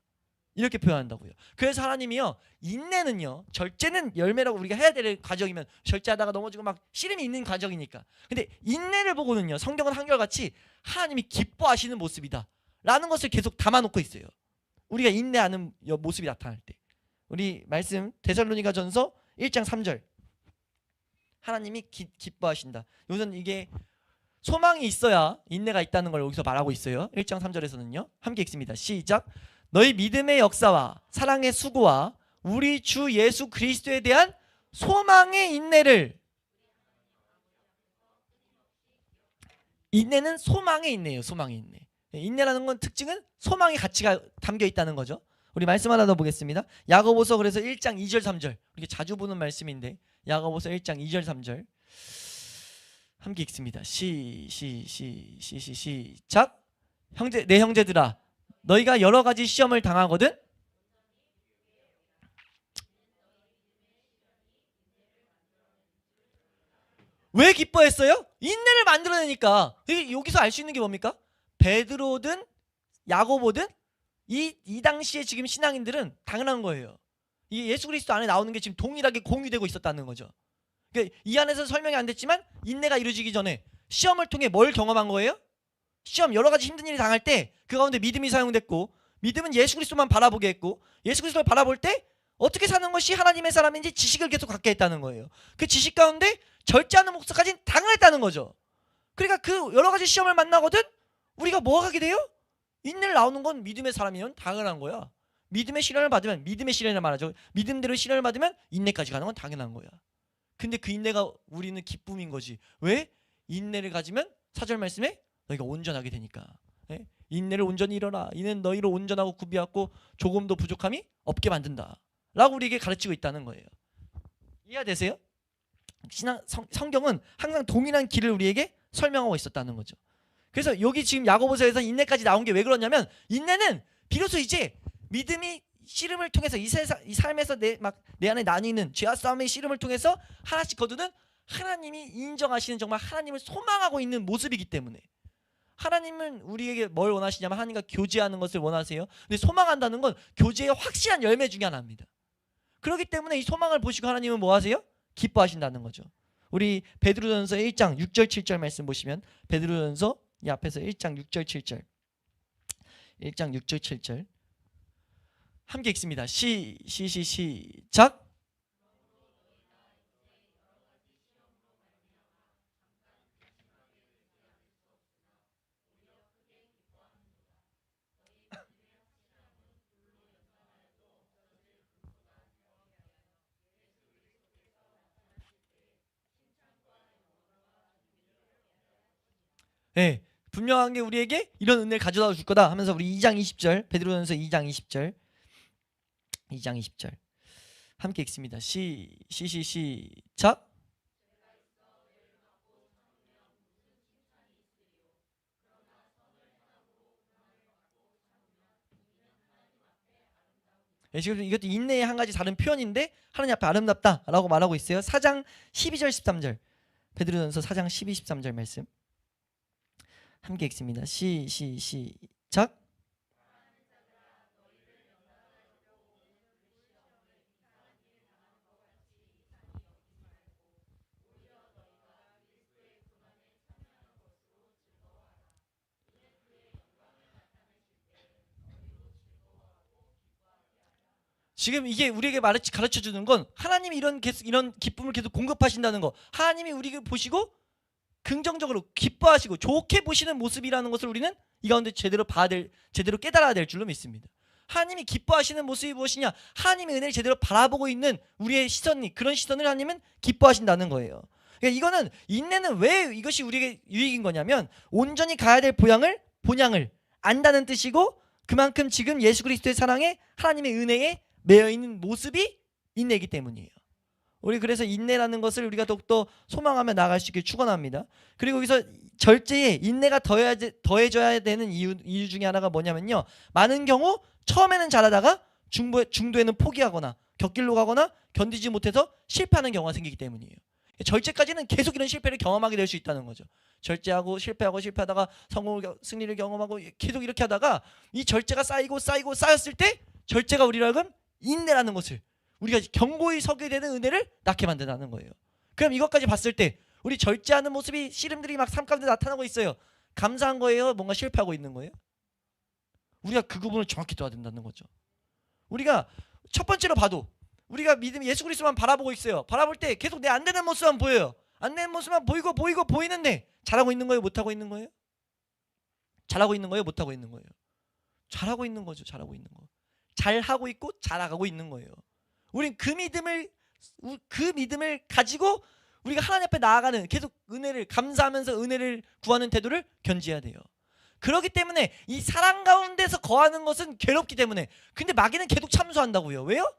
Speaker 1: 이렇게 표현한다고요. 그래서 하나님이요, 인내는요, 절제는 열매라고 우리가 해야 될 과정이면 절제하다가 넘어지고 막 씨름이 있는 과정이니까. 근데 인내를 보고는요, 성경은 한결같이 하나님이 기뻐하시는 모습이다 라는 것을 계속 담아놓고 있어요. 우리가 인내하는 모습이 나타날 때. 우리 말씀 데살로니가전서 1장 3절. 하나님이 기뻐하신다. 우선 이게 소망이 있어야 인내가 있다는 걸 여기서 말하고 있어요. 1장 3절에서는요. 함께 읽습니다. 시작. 너희 믿음의 역사와 사랑의 수고와 우리 주 예수 그리스도에 대한 소망의 인내를. 인내는 소망의 인내예요. 소망의 인내. 인내라는 건 특징은 소망의 가치가 담겨 있다는 거죠. 우리 말씀 하나 더 보겠습니다. 야고보서 그래서 1장 2절 3절. 우리가 자주 보는 말씀인데 야고보서 1장 2절 3절. 함께 읽습니다. 시작. 내 형제들아, 너희가 여러 가지 시험을 당하거든 왜 기뻐했어요? 인내를 만들어내니까. 여기서 알 수 있는 게 뭡니까? 베드로든 야고보든 이 당시에 지금 신앙인들은 당연한 거예요. 이 예수 그리스도 안에 나오는 게 지금 동일하게 공유되고 있었다는 거죠. 그러니까 이 안에서 설명이 안 됐지만 인내가 이루어지기 전에 시험을 통해 뭘 경험한 거예요? 시험, 여러 가지 힘든 일이 당할 때 그 가운데 믿음이 사용됐고, 믿음은 예수 그리스도만 바라보게 했고, 예수 그리스도를 바라볼 때 어떻게 사는 것이 하나님의 사람인지 지식을 계속 갖게 했다는 거예요. 그 지식 가운데 절제하는 목적까지는 당연했다는 거죠. 그러니까 그 여러 가지 시험을 만나거든 우리가 뭐 하게 돼요? 인내를 나오는 건 믿음의 사람이면 당연한 거야. 믿음의 시련을 받으면, 믿음의 시련을 말하죠. 믿음대로 시련을 받으면 인내까지 가는 건 당연한 거야. 근데 그 인내가 우리는 기쁨인 거지. 왜? 인내를 가지면 4절 말씀에 너희가 온전하게 되니까. 예? 인내를 온전히 이뤄라. 이는 너희를 온전하고 구비하고 조금도 부족함이 없게 만든다 라고 우리에게 가르치고 있다는 거예요. 이해되세요? 성경은 항상 동일한 길을 우리에게 설명하고 있었다는 거죠. 그래서 여기 지금 야고보서에서 인내까지 나온 게 왜 그러냐면, 인내는 비로소 이제 믿음이 씨름을 통해서 이 삶에서 내 안에 나뉘는 죄와 싸움의 씨름을 통해서 하나씩 거두는 하나님이 인정하시는 정말 하나님을 소망하고 있는 모습이기 때문에. 하나님은 우리에게 뭘 원하시냐면 하나님과 교제하는 것을 원하세요. 근데 소망한다는 건 교제의 확실한 열매 중에 하나입니다. 그렇기 때문에 이 소망을 보시고 하나님은 뭐 하세요? 기뻐하신다는 거죠. 우리 베드로전서 1장 6절 7절 말씀 보시면, 베드로전서 이 앞에서 1장 6절 7절 1장 6절 7절 함께 읽습니다. 시작. 네, 분명한 게 우리에게 이런 은혜를 가져다 줄 거다 하면서 우리 2장 20절 베드로전서 2장 20절 2장 20절 함께 읽습니다. 시작. 네, 지금 이것도 인내의 한 가지 다른 표현인데 하나님 앞에 아름답다라고 말하고 있어요. 4장 12절 13절 베드로전서 4장 12, 13절 말씀 함께 읽습니다. 시작. 지금 이게 우리에게 가르쳐 주는 건 하나님이 이런 기쁨을 계속 공급하신다는 거, 하나님이 우리를 보시고 긍정적으로 기뻐하시고 좋게 보시는 모습이라는 것을 우리는 이 가운데 제대로 깨달아야 될 줄로 믿습니다. 하나님이 기뻐하시는 모습이 무엇이냐? 하나님의 은혜를 제대로 바라보고 있는 우리의 시선이, 그런 시선을 하나님은 기뻐하신다는 거예요. 그러니까 이거는 인내는 왜 이것이 우리에게 유익인 거냐면 온전히 가야 될 본향을 안다는 뜻이고, 그만큼 지금 예수 그리스도의 사랑에 하나님의 은혜에 매여 있는 모습이 인내이기 때문이에요. 우리 그래서 인내라는 것을 우리가 더욱더 소망하며 나아갈 수 있길 축원합니다. 그리고 여기서 절제에 인내가 더해져야 되는 이유 중에 하나가 뭐냐면요, 많은 경우 처음에는 잘하다가 중도에는 포기하거나 곁길로 가거나 견디지 못해서 실패하는 경우가 생기기 때문이에요. 절제까지는 계속 이런 실패를 경험하게 될 수 있다는 거죠. 절제하고 실패하다가 승리를 경험하고 계속 이렇게 하다가 이 절제가 쌓였을 때 절제가 우리를 하여금 인내라는 것을, 우리가 견고히 서게 되는 은혜를 낳게 만든다는 거예요. 그럼 이것까지 봤을 때 우리 절제하는 모습이 씨름들이 막 삶 가운데 나타나고 있어요. 감사한 거예요? 뭔가 실패하고 있는 거예요? 우리가 그 구분을 정확히 둬야 된다는 거죠. 우리가 첫 번째로 봐도 우리가 믿음 예수 그리스도만 바라보고 있어요. 바라볼 때 계속 내 안 되는 모습만 보여요. 안 되는 모습만 보이는데 잘하고 있는 거예요? 못하고 있는 거예요? 잘하고 있는 거예요? 못하고 있는 거예요? 잘하고 있는 거죠. 잘하고 있는 거. 잘하고 있고 잘하고 있는 거예요. 우린 그 믿음을 가지고 우리가 하나님 앞에 나아가는, 계속 은혜를 감사하면서 은혜를 구하는 태도를 견지해야 돼요. 그렇기 때문에 이 사랑 가운데서 거하는 것은 괴롭기 때문에. 근데 마귀는 계속 참소한다고요. 왜요?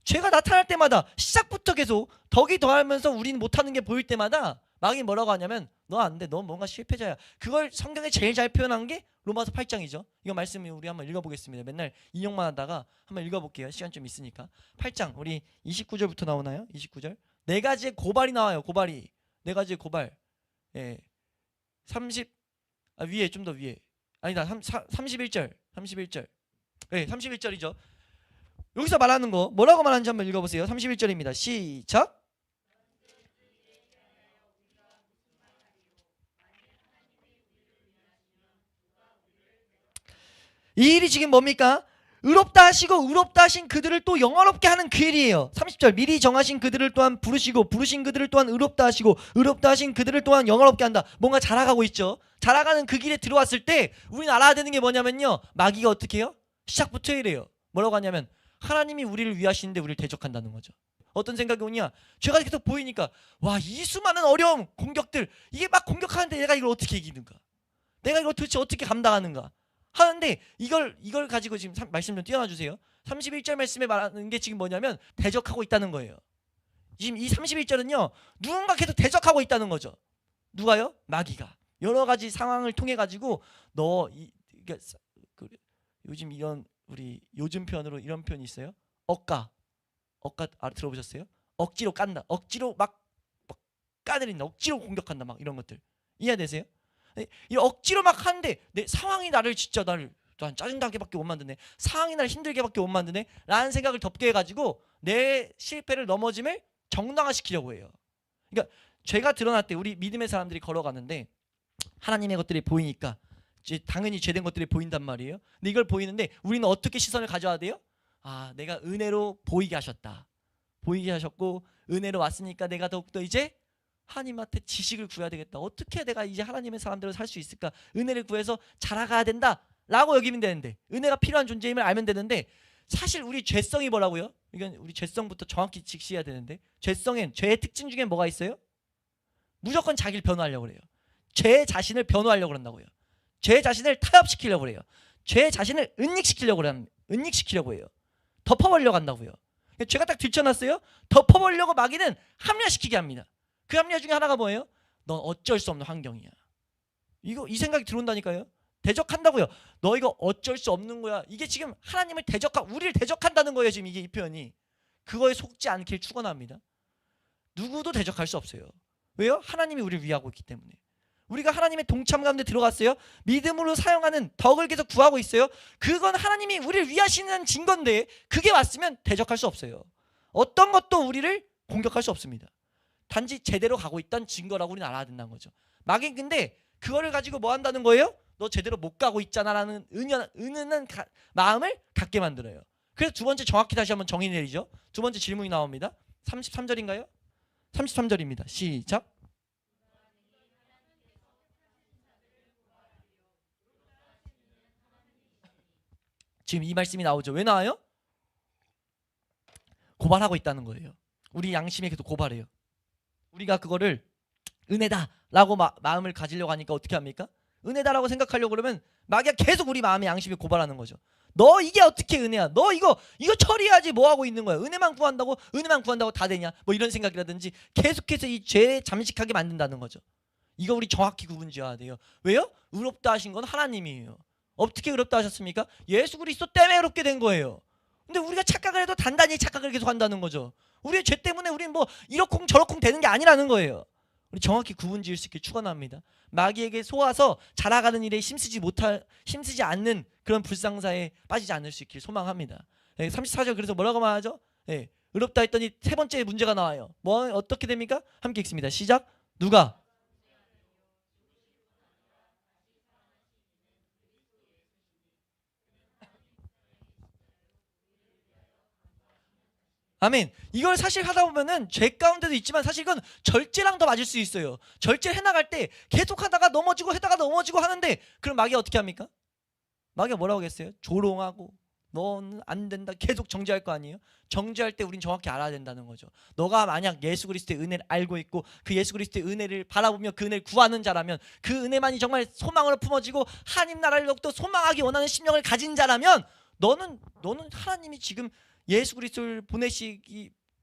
Speaker 1: 죄가 나타날 때마다 시작부터 계속 덕이 더하면서 우리는 못하는 게 보일 때마다 마귀는 뭐라고 하냐면 너 안 돼, 너 뭔가 실패자야. 그걸 성경에 제일 잘 표현한 게 로마서 8장이죠. 이거 말씀 우리 한번 읽어보겠습니다. 맨날 인용만 하다가 한번 읽어볼게요. 시간 좀 있으니까. 8장 우리 29절부터 나오나요? 29절. 네 가지의 고발이 나와요. 고발이. 네 가지의 고발. 예. 30 위에 좀 더 위에. 아니다. 31절. 예, 31절이죠. 여기서 말하는 거 뭐라고 말하는지 한번 읽어보세요. 31절입니다. 시작. 이 일이 지금 뭡니까? 의롭다 하시고 의롭다 하신 그들을 또 영화롭게 하는 그 일이에요. 30절. 미리 정하신 그들을 또한 부르시고 부르신 그들을 또한 의롭다 하시고 의롭다 하신 그들을 또한 영화롭게 한다. 뭔가 자라가고 있죠. 자라가는 그 길에 들어왔을 때 우리는 알아야 되는 게 뭐냐면요, 마귀가 어떻게 해요? 시작부터 이래요. 뭐라고 하냐면 하나님이 우리를 위하시는데 우리를 대적한다는 거죠. 어떤 생각이 오냐? 죄가 계속 보이니까 와, 이 수많은 어려움, 공격들, 이게 막 공격하는데 내가 이걸 어떻게 이기는가? 내가 이걸 도대체 어떻게 감당하는가? 하는데 이걸 가지고 지금 말씀 좀 띄워놔 주세요. 31절 말씀에 말하는 게 지금 뭐냐면 대적하고 있다는 거예요. 지금 이 31절은요, 누군가 계속 대적하고 있다는 거죠. 누가요? 마귀가. 여러 가지 상황을 통해 가지고 요즘 이런 우리 요즘 표현으로 이런 표현이 있어요. 억가 들어보셨어요? 억지로 깐다. 억지로 막 까내린다. 억지로 공격한다. 막 이런 것들 이해되세요? 이 억지로 막 하는데 내 상황이 나를 진짜 나를 짜증나게밖에 못 만드네. 상황이 나를 힘들게밖에 못 만드네. 라는 생각을 덮게 해가지고 내 실패를 넘어짐을 정당화시키려고 해요. 그러니까 죄가 드러날 때 우리 믿음의 사람들이 걸어가는데 하나님의 것들이 보이니까 당연히 죄된 것들이 보인단 말이에요. 근데 이걸 보이는데 우리는 어떻게 시선을 가져야 돼요? 아, 내가 은혜로 보이게 하셨다. 보이게 하셨고 은혜로 왔으니까 내가 더욱더 이제 하나님한테 지식을 구해야 되겠다. 어떻게 내가 이제 하나님의 사람들로 살 수 있을까? 은혜를 구해서 자라가야 된다 라고 여기면 되는데, 은혜가 필요한 존재임을 알면 되는데, 사실 우리 죄성이 뭐라고요? 이건 우리 죄성부터 정확히 직시해야 되는데, 죄성엔 죄의 특징 중에 뭐가 있어요? 무조건 자기를 변호하려고 그래요. 죄 자신을 변호하려고 그런다고요. 죄 자신을 타협시키려고 그래요. 죄 자신을 은닉시키려고 해요. 덮어버리려고 한다고요. 죄가 딱 들춰놨어요. 덮어버리려고 마귀는 합리화시키게 합니다. 그 합리화 중에 하나가 뭐예요? 넌 어쩔 수 없는 환경이야. 이 생각이 들어온다니까요. 대적한다고요. 너 이거 어쩔 수 없는 거야. 이게 지금 하나님을 우리를 대적한다는 거예요. 지금 이게 이 표현이. 그거에 속지 않길 축원합니다. 누구도 대적할 수 없어요. 왜요? 하나님이 우리를 위하고 있기 때문에. 우리가 하나님의 동참 가운데 들어갔어요. 믿음으로 사용하는 덕을 계속 구하고 있어요. 그건 하나님이 우리를 위하시는 증거인데 그게 왔으면 대적할 수 없어요. 어떤 것도 우리를 공격할 수 없습니다. 단지 제대로 가고 있다는 증거라고 우리는 알아야 된다는 거죠. 마귀는 근데 그거를 가지고 뭐 한다는 거예요? 너 제대로 못 가고 있잖아 라는 은은한 마음을 갖게 만들어요. 그래서 두 번째 정확히 다시 한번 정의 내리죠. 두 번째 질문이 나옵니다. 33절인가요? 33절입니다. 시작. 지금 이 말씀이 나오죠. 왜 나와요? 고발하고 있다는 거예요. 우리 양심에 계속 고발해요. 우리가 그거를 은혜다라고 마음을 가지려고 하니까 어떻게 합니까? 은혜다라고 생각하려고 그러면 마귀가 계속 우리 마음의 양심이 고발하는 거죠. 너 이게 어떻게 은혜야? 너 이거 처리해야지 뭐 하고 있는 거야? 은혜만 구한다고 다 되냐? 뭐 이런 생각이라든지 계속해서 이 죄에 잠식하게 만든다는 거죠. 이거 우리 정확히 구분지어야 돼요. 왜요? 의롭다 하신 건 하나님이에요. 어떻게 의롭다 하셨습니까? 예수 그리스도 때문에 의롭게 된 거예요. 근데 우리가 착각을 해도 단단히 착각을 계속 한다는 거죠. 우리의 죄 때문에 우리는 뭐 이러쿵 저러쿵 되는 게 아니라는 거예요. 우리 정확히 구분지을 수 있게 축원합니다. 마귀에게 속아서 자라가는 일에 힘쓰지 않는 그런 불상사에 빠지지 않을 수 있길 소망합니다. 34절 그래서 뭐라고 말하죠? 의롭다 했더니 세 번째 문제가 나와요. 뭐 어떻게 됩니까? 함께 읽습니다. 시작. 누가? 아멘. 이걸 사실 하다 보면은 죄 가운데도 있지만 사실 이건 절제랑 더 맞을 수 있어요. 절제 해나갈 때 계속 하다가 넘어지고 하는데 그럼 마귀가 어떻게 합니까? 마귀가 뭐라고 했어요? 조롱하고 너는 안 된다 계속 정죄할 거 아니에요? 정죄할 때 우린 정확히 알아야 된다는 거죠. 너가 만약 예수 그리스도의 은혜를 알고 있고 그 예수 그리스도의 은혜를 바라보며 그 은혜를 구하는 자라면 그 은혜만이 정말 소망으로 품어지고 하나님 나라를 더욱더 소망하기 원하는 심령을 가진 자라면 너는 하나님이 지금 예수 그리스도를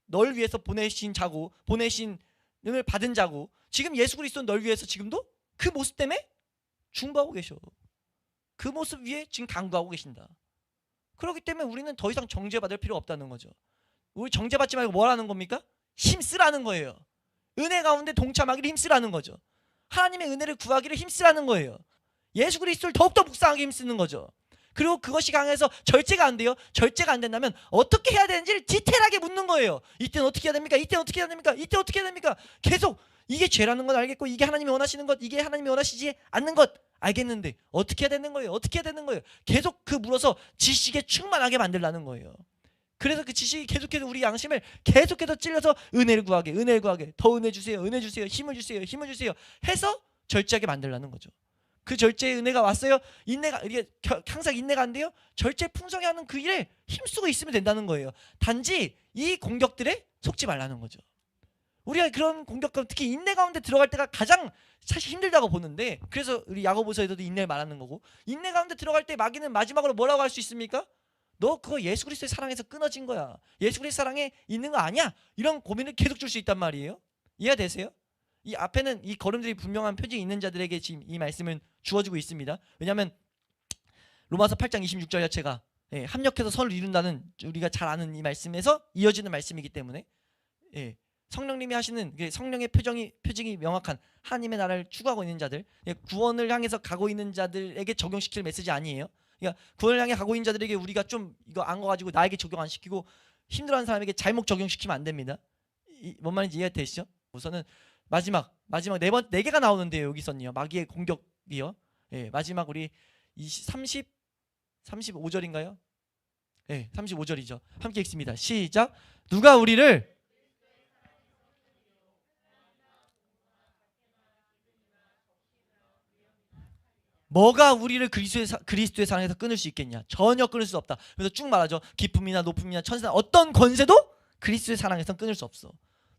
Speaker 1: 널 위해서 보내신 자고 보내신 은혜를 받은 자고 지금 예수 그리스도는 널 위해서 지금도 그 모습 때문에 중보하고 계셔. 그 모습 위에 지금 강구하고 계신다. 그렇기 때문에 우리는 더 이상 정죄받을 필요 없다는 거죠. 우리 정죄받지 말고 뭐라는 겁니까? 힘쓰라는 거예요. 은혜 가운데 동참하기를 힘쓰라는 거죠. 하나님의 은혜를 구하기를 힘쓰라는 거예요. 예수 그리스도를 더욱더 묵상하기 힘쓰는 거죠. 그리고 그것이 강해서 절제가 안 돼요. 절제가 안 된다면 어떻게 해야 되는지를 디테일하게 묻는 거예요. 이때는 어떻게 해야 됩니까? 이때는 어떻게 해야 됩니까? 이때 어떻게 해야 됩니까? 계속 이게 죄라는 건 알겠고 이게 하나님이 원하시는 것, 이게 하나님이 원하시지 않는 것 알겠는데 어떻게 해야 되는 거예요? 어떻게 해야 되는 거예요? 계속 그 물어서 지식에 충만하게 만들라는 거예요. 그래서 그 지식이 계속해서 우리 양심을 계속해서 찔러서 은혜를 구하게 더 은혜 주세요, 힘을 주세요 해서 절제하게 만들라는 거죠. 그 절제의 은혜가 왔어요. 인내가 이게 항상 인내가 안 돼요. 절제 풍성히 하는 그 일에 힘쓰고 있으면 된다는 거예요. 단지 이 공격들에 속지 말라는 거죠. 우리가 그런 공격 가운데 특히 인내 가운데 들어갈 때가 가장 사실 힘들다고 보는데 그래서 우리 야고보서에서도 인내를 말하는 거고 인내 가운데 들어갈 때 마귀는 마지막으로 뭐라고 할 수 있습니까? 너 그거 예수 그리스도의 사랑에서 끊어진 거야. 예수 그리스도 사랑에 있는 거 아니야. 이런 고민을 계속 줄 수 있단 말이에요. 이해가 되세요? 이 앞에는 이 걸음들이 분명한 표징이 있는 자들에게 지금 이 말씀은 주어지고 있습니다. 왜냐하면 로마서 8장 26절 자체가 합력해서 선을 이룬다는 우리가 잘 아는 이 말씀에서 이어지는 말씀이기 때문에 성령님이 하시는 성령의 표징이 명확한 하나님의 나라를 추구하고 있는 자들, 구원을 향해서 가고 있는 자들에게 적용시킬 메시지 아니에요. 그러니까 구원을 향해 가고 있는 자들에게 우리가 좀 이거 안 거 가지고 나에게 적용 안 시키고 힘들어하는 사람에게 잘못 적용시키면 안 됩니다. 뭔 말인지 이해가 되시죠? 우선은 마지막 네 개가 나오는데요. 여기서는요. 마귀의 공격이요. 마지막 우리 35절인가요? 35절이죠. 함께 읽습니다. 시작. 누가 우리를 뭐가 우리를 그리스도의 사랑에서 끊을 수 있겠냐? 전혀 끊을 수 없다. 그래서 쭉 말하죠. 기쁨이나 높음이나 천사 어떤 권세도 그리스도의 사랑에서 끊을 수 없어.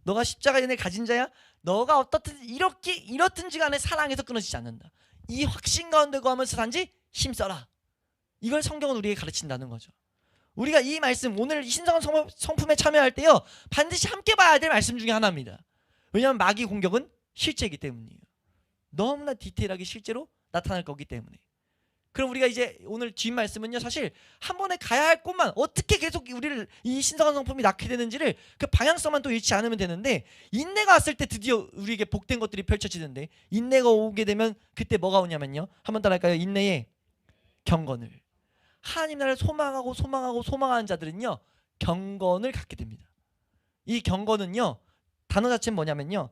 Speaker 1: 너가 십자가 은혜를 가진 자야. 너가 어떻든 이렇든지 간에 사랑에서 끊어지지 않는다. 이 확신 가운데 거하면서 단지 힘써라. 이걸 성경은 우리에게 가르친다는 거죠. 우리가 이 말씀 오늘 신성한 성품에 참여할 때요 반드시 함께 봐야 될 말씀 중에 하나입니다. 왜냐하면 마귀 공격은 실제이기 때문이에요. 너무나 디테일하게 실제로 나타날 거기 때문에. 그럼 우리가 이제 오늘 뒷 말씀은요 사실 한 번에 가야 할 곳만 어떻게 계속 우리를 이 신성한 성품이 낳게 되는지를 그 방향성만 또 잃지 않으면 되는데 인내가 왔을 때 드디어 우리에게 복된 것들이 펼쳐지는데 인내가 오게 되면 그때 뭐가 오냐면요 한번 따라할까요? 인내의 경건을. 하나님 나라를 소망하는 자들은요 경건을 갖게 됩니다. 이 경건은요 단어 자체는 뭐냐면요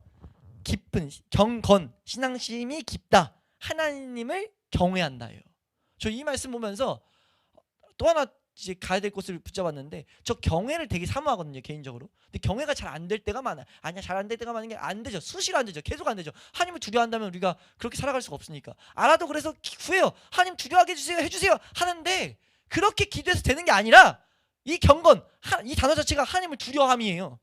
Speaker 1: 깊은 경건 신앙심이 깊다. 하나님을 경외한다예요. 저 이 말씀 보면서 또 하나 이제 가야 될 곳을 붙잡았는데 저 경외를 되게 사모하거든요 개인적으로. 근데 경외가 잘 안 될 때가 많아요. 아니야 잘 안 될 때가 많은 게 안 되죠. 수시로 안 되죠. 계속 안 되죠. 하나님을 두려워한다면 우리가 그렇게 살아갈 수가 없으니까. 알아도 그래서 구해요. 하나님 두려워하게 해주세요 하는데 그렇게 기도해서 되는 게 아니라 이 경건 이 단어 자체가 하나님을 두려워함이에요.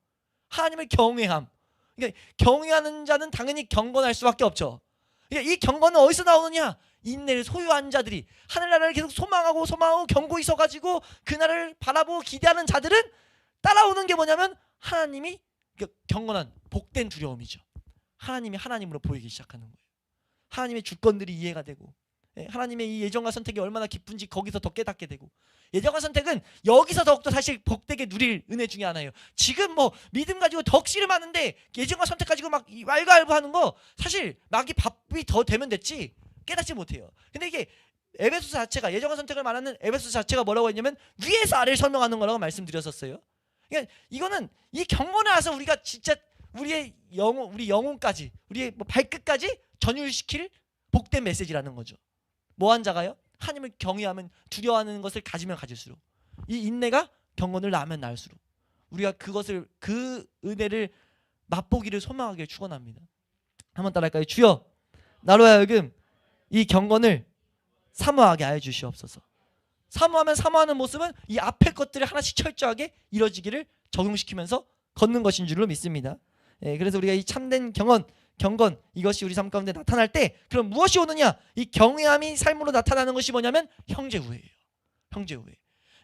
Speaker 1: 하나님을 경외함. 그러니까 경외하는 자는 당연히 경건할 수밖에 없죠. 그러니까 이 경건은 어디서 나오느냐? 인내를 소유한 자들이, 하늘나라를 계속 소망하고 경고히 서가지고 그날을 바라보고 기대하는 자들은 따라오는 게 뭐냐면 하나님이 경건한 복된 두려움이죠. 하나님이 하나님으로 보이기 시작하는 거예요. 하나님의 주권들이 이해가 되고, 하나님의 이 예정과 선택이 얼마나 기쁜지 거기서 더 깨닫게 되고, 예정과 선택은 여기서 더욱더 사실 복되게 누릴 은혜 중에 하나예요. 지금 뭐 믿음 가지고 덕실을 하는데 예정과 선택 가지고 막 왈가왈부하는 거 사실 막이 밥이 더 되면 됐지 깨닫지 못해요. 근데 이게 에베소서 자체가, 예정과 선택을 말하는 에베소서 자체가 뭐라고 했냐면 위에서 아래를 설명하는 거라고 말씀드렸었어요. 그러니까 이거는 이 경건에 와서 우리가 진짜 우리 영혼까지, 우리의 뭐 발끝까지 전율시킬 복된 메시지라는 거죠. 뭐한 자가요? 하나님을 경외하면, 두려워하는 것을 가지면 가질수록, 이 인내가 경건을 낳으면 낳을수록 우리가 그것을, 그 은혜를 맛보기를 소망하기를 축원합니다. 한번 따라할까요? 주여 나로 하여금 이 경건을 사모하게 하여 주시옵소서. 사모하면 사모하는 모습은 이 앞에 것들을 하나씩 철저하게 이루어지기를 적용시키면서 걷는 것인 줄로 믿습니다. 그래서 우리가 이 참된 경건 이것이 우리 삶 가운데 나타날 때 그럼 무엇이 오느냐? 이 경외함이 삶으로 나타나는 것이 뭐냐면 형제우애예요. 형제우애.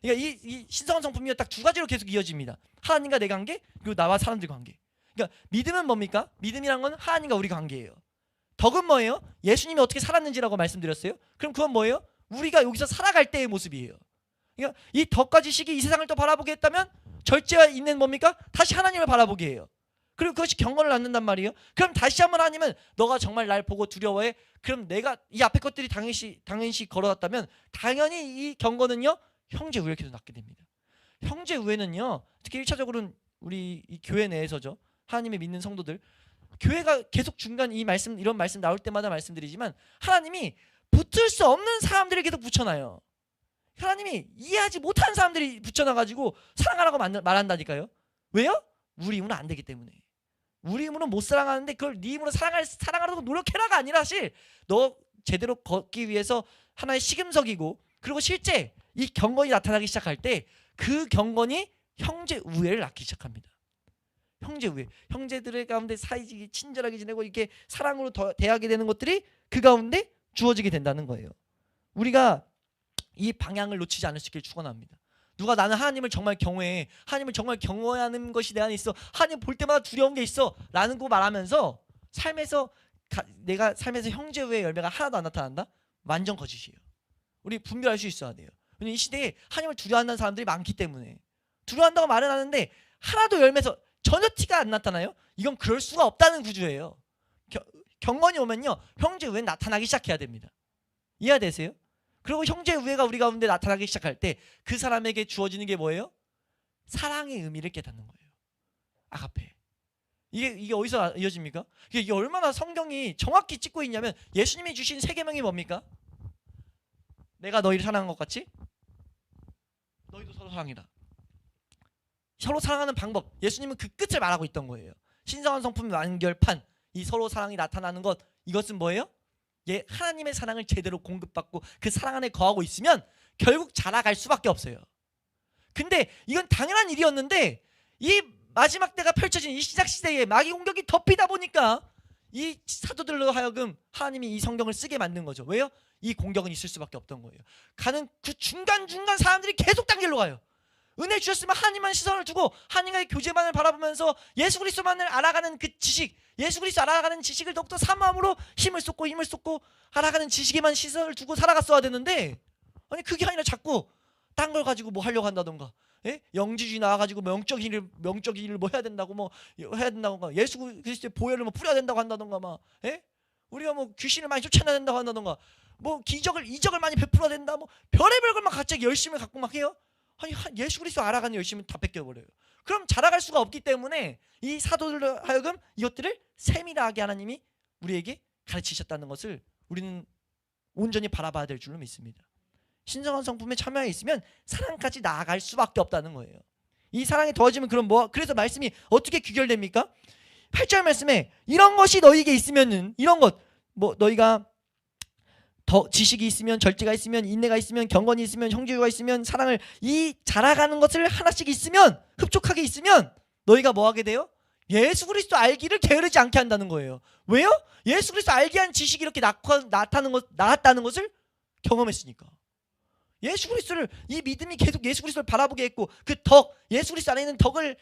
Speaker 1: 그러니까 이 신성한 성품이 딱 두 가지로 계속 이어집니다. 하나님과 내 관계, 그리고 나와 사람들 관계. 그러니까 믿음은 뭡니까? 믿음이란 건 하나님과 우리 관계예요. 덕은 뭐예요? 예수님이 어떻게 살았는지라고 말씀드렸어요. 그럼 그건 뭐예요? 우리가 여기서 살아갈 때의 모습이에요. 그러니까 이 덕과 지식이 이 세상을 또 바라보게 했다면 절제와 인내는 뭡니까? 다시 하나님을 바라보게 해요. 그리고 그것이 경건을 낳는단 말이에요. 그럼 다시 한번 하나님은 너가 정말 날 보고 두려워해? 그럼 내가 이 앞에 것들이 당연시 걸어놨다면 당연히 이 경건은요 형제 우애를 계속 낳게 됩니다. 형제 우애는요 특히 1차적으로는 우리 이 교회 내에서죠. 하나님의 믿는 성도들, 교회가 계속 중간 이런 말씀 나올 때마다 말씀드리지만 하나님이 붙을 수 없는 사람들을 계속 붙여놔요. 하나님이 이해하지 못한 사람들이 붙여놔가지고 사랑하라고 말한다니까요. 왜요? 우리 힘으로는 안 되기 때문에. 우리 힘으로는 못 사랑하는데 그걸 네 힘으로 사랑하려고 노력해라가 아니라 사실 너 제대로 걷기 위해서 하나의 시금석이고, 그리고 실제 이 경건이 나타나기 시작할 때 그 경건이 형제 우애를 낳기 시작합니다. 형제 우애, 형제들의 가운데 사이지게 친절하게 지내고 이렇게 사랑으로 더 대하게 되는 것들이 그 가운데 주어지게 된다는 거예요. 우리가 이 방향을 놓치지 않을 수 있기를 축원합니다. 누가 나는 하나님을 정말 경외해, 하나님을 정말 경외하는 것이 내 안에 있어, 하나님 볼 때마다 두려운 게 있어 라는 거 말하면서 내가 삶에서 형제의 열매가 하나도 안 나타난다? 완전 거짓이에요. 우리 분별할 수 있어야 돼요. 왜냐면 이 시대에 하나님을 두려워하는 사람들이 많기 때문에. 두려워한다고 말은 하는데 하나도 열매에서 전혀 티가 안 나타나요? 이건 그럴 수가 없다는 구조예요. 경건이 오면요 형제 우애는 나타나기 시작해야 됩니다. 이해되세요? 그리고 형제 우애가 우리 가운데 나타나기 시작할 때 그 사람에게 주어지는 게 뭐예요? 사랑의 의미를 깨닫는 거예요. 아가페. 이게 어디서 이어집니까? 이게 얼마나 성경이 정확히 찍고 있냐면 예수님이 주신 세 계명이 뭡니까? 내가 너희를 사랑한 것 같이 너희도 서로 사랑해라. 서로 사랑하는 방법, 예수님은 그 끝을 말하고 있던 거예요. 신성한 성품 완결판, 이 서로 사랑이 나타나는 것, 이것은 뭐예요? 하나님의 사랑을 제대로 공급받고 그 사랑 안에 거하고 있으면 결국 자라갈 수밖에 없어요. 근데 이건 당연한 일이었는데 이 마지막 때가 펼쳐진 이 시작 시대에 마귀 공격이 덮이다 보니까 이 사도들로 하여금 하나님이 이 성경을 쓰게 만든 거죠. 왜요? 이 공격은 있을 수밖에 없던 거예요. 가는 그 중간중간 사람들이 계속 딴 길로 가요. 은혜 주셨으면 하나님만 시선을 두고 하나님과의 교제만을 바라보면서 예수 그리스도만을 알아가는 그 지식, 예수 그리스도 알아가는 지식을 더욱더 사모함으로 힘을 쏟고 알아가는 지식에만 시선을 두고 살아갔어야 되는데, 아니 그게 아니라 자꾸 딴 걸 가지고 뭐 하려고 한다던가, 영지주의 나와가지고 명적인 일을 뭐 해야 된다고 예수 그리스도의 보혈을 뭐 뿌려야 된다고 한다던가 우리가 뭐 귀신을 많이 쫓아내야 된다고 한다던가 뭐 이적을 많이 베풀어야 된다, 뭐 별의별 걸 막 갑자기 열심을 갖고 막 해요. 아니 예수 그리스도 알아가는 열심은 다 뺏겨버려요. 그럼 자라갈 수가 없기 때문에 이 사도들로 하여금 이것들을 세밀하게 하나님이 우리에게 가르치셨다는 것을 우리는 온전히 바라봐야 될 줄로 믿습니다. 신성한 성품에 참여해 있으면 사랑까지 나아갈 수밖에 없다는 거예요. 이 사랑이 더해지면 그래서 말씀이 어떻게 귀결됩니까? 8절 말씀에 이런 것이 너희에게 있으면은, 이런 것, 뭐 너희가 더 지식이 있으면, 절제가 있으면, 인내가 있으면, 경건이 있으면, 형제가 있으면, 사랑을 이 자라가는 것을 하나씩 있으면, 흡족하게 있으면 너희가 뭐 하게 돼요? 예수 그리스도 알기를 게으르지 않게 한다는 거예요. 왜요? 예수 그리스도 알게 한 지식이 이렇게 나았다는 것을 경험했으니까. 예수 그리스도를, 이 믿음이 계속 예수 그리스도를 바라보게 했고, 그 덕, 예수 그리스도 안에 있는 덕을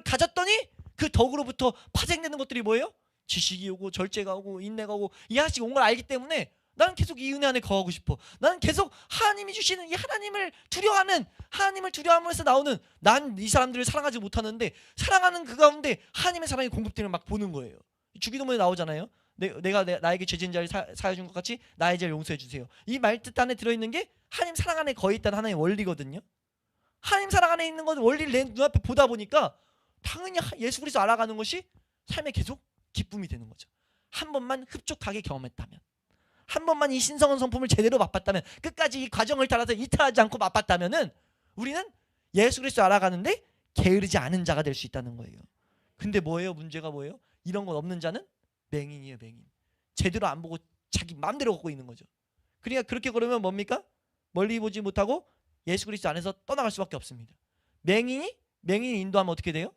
Speaker 1: 가졌더니 그 덕으로부터 파생되는 것들이 뭐예요? 지식이 오고 절제가 오고 인내가 오고 이 하나씩 온 걸 알기 때문에 나는 계속 이 은혜 안에 거하고 싶어. 나는 계속 하나님이 주시는 이 하나님을 두려워하는, 하나님을 두려워함에서 나오는, 난 이 사람들을 사랑하지 못하는데 사랑하는 그 가운데 하나님의 사랑이 공급되는 막 보는 거예요. 주기도문에 나오잖아요. 내가 나에게 죄진 자를 사하여 준 것 같이 나의 죄를 용서해 주세요. 이 말뜻 안에 들어있는 게 하나님 사랑 안에 거의 있다는 하나의 원리거든요. 하나님 사랑 안에 있는 건 원리를 내 눈앞에 보다 보니까 당연히 예수 그리스도 알아가는 것이 삶에 계속 기쁨이 되는 거죠. 한 번만 흡족하게 경험했다면, 한 번만 이 신성한 성품을 제대로 맛봤다면, 끝까지 이 과정을 따라서 이탈하지 않고 맛봤다면은 우리는 예수 그리스도 알아가는데 게으르지 않은 자가 될 수 있다는 거예요. 근데 뭐예요? 문제가 뭐예요? 이런 건 없는 자는 맹인이에요. 맹인. 제대로 안 보고 자기 마음대로 걷고 있는 거죠. 그러니까 그렇게 걸으면 뭡니까? 멀리 보지 못하고 예수 그리스도 안에서 떠나갈 수밖에 없습니다. 맹인이 인도하면 어떻게 돼요?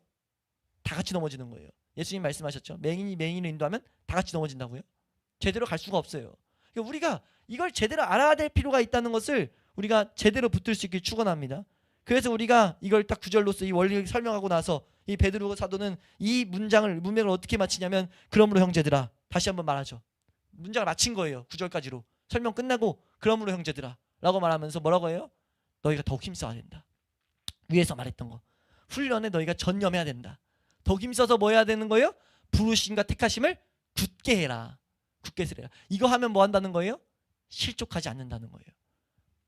Speaker 1: 다 같이 넘어지는 거예요. 예수님 말씀하셨죠. 맹인이 맹인을 인도하면 다 같이 넘어진다고요? 제대로 갈 수가 없어요. 그러니까 우리가 이걸 제대로 알아야 될 필요가 있다는 것을 우리가 제대로 붙들 수 있길 축원합니다. 그래서 우리가 이걸 딱 구절로서 이 원리를 설명하고 나서 이 베드로 사도는 이 문맥을 어떻게 마치냐면, 그러므로 형제들아, 다시 한번 말하죠. 문장을 마친 거예요. 9절까지로 설명 끝나고 그러므로 형제들아 라고 말하면서 뭐라고 해요? 너희가 더욱 힘써야 된다. 위에서 말했던 거, 훈련에 너희가 전념해야 된다. 더욱 힘써서 뭐 해야 되는 거예요? 부르심과 택하심을 굳게 해라. 굳게 쓰라. 이거 하면 뭐 한다는 거예요? 실족하지 않는다는 거예요.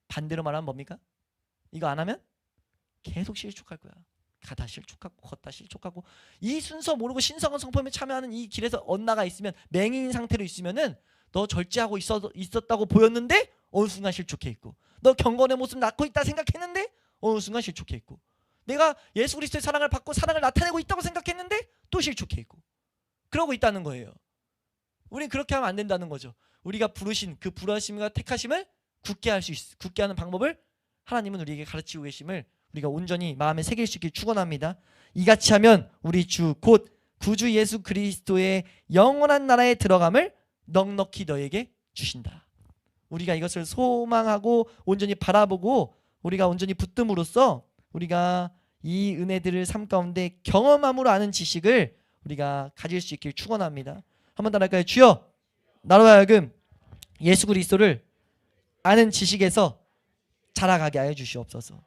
Speaker 1: 반대로 말하면 뭡니까? 이거 안 하면 계속 실족할 거야. 가다 실족하고 걷다 실족하고. 이 순서 모르고 신성한 성품에 참여하는 이 길에서 엇나가 있으면, 맹인 상태로 있으면은 너 절제하고 있었다고 보였는데 어느 순간 실족해 있고, 너 경건의 모습 낳고 있다 생각했는데 어느 순간 실족해 있고, 내가 예수 그리스도의 사랑을 받고 사랑을 나타내고 있다고 생각했는데 또 실족해 있고, 그러고 있다는 거예요. 우리는 그렇게 하면 안 된다는 거죠. 우리가 부르신 그 부르심과 택하심을 굳게 하는 방법을 하나님은 우리에게 가르치고 계심을 우리가 온전히 마음에 새길 수 있길 축원합니다. 이같이 하면 우리 주 곧 구주 예수 그리스도의 영원한 나라에 들어감을 넉넉히 너에게 주신다. 우리가 이것을 소망하고 온전히 바라보고 우리가 온전히 붙듦으로써 우리가 이 은혜들을 삶 가운데 경험함으로 아는 지식을 우리가 가질 수 있길 축원합니다. 한번 더 할까요? 주여, 나로 하여금 예수 그리스도를 아는 지식에서 자라가게 하여 주시옵소서.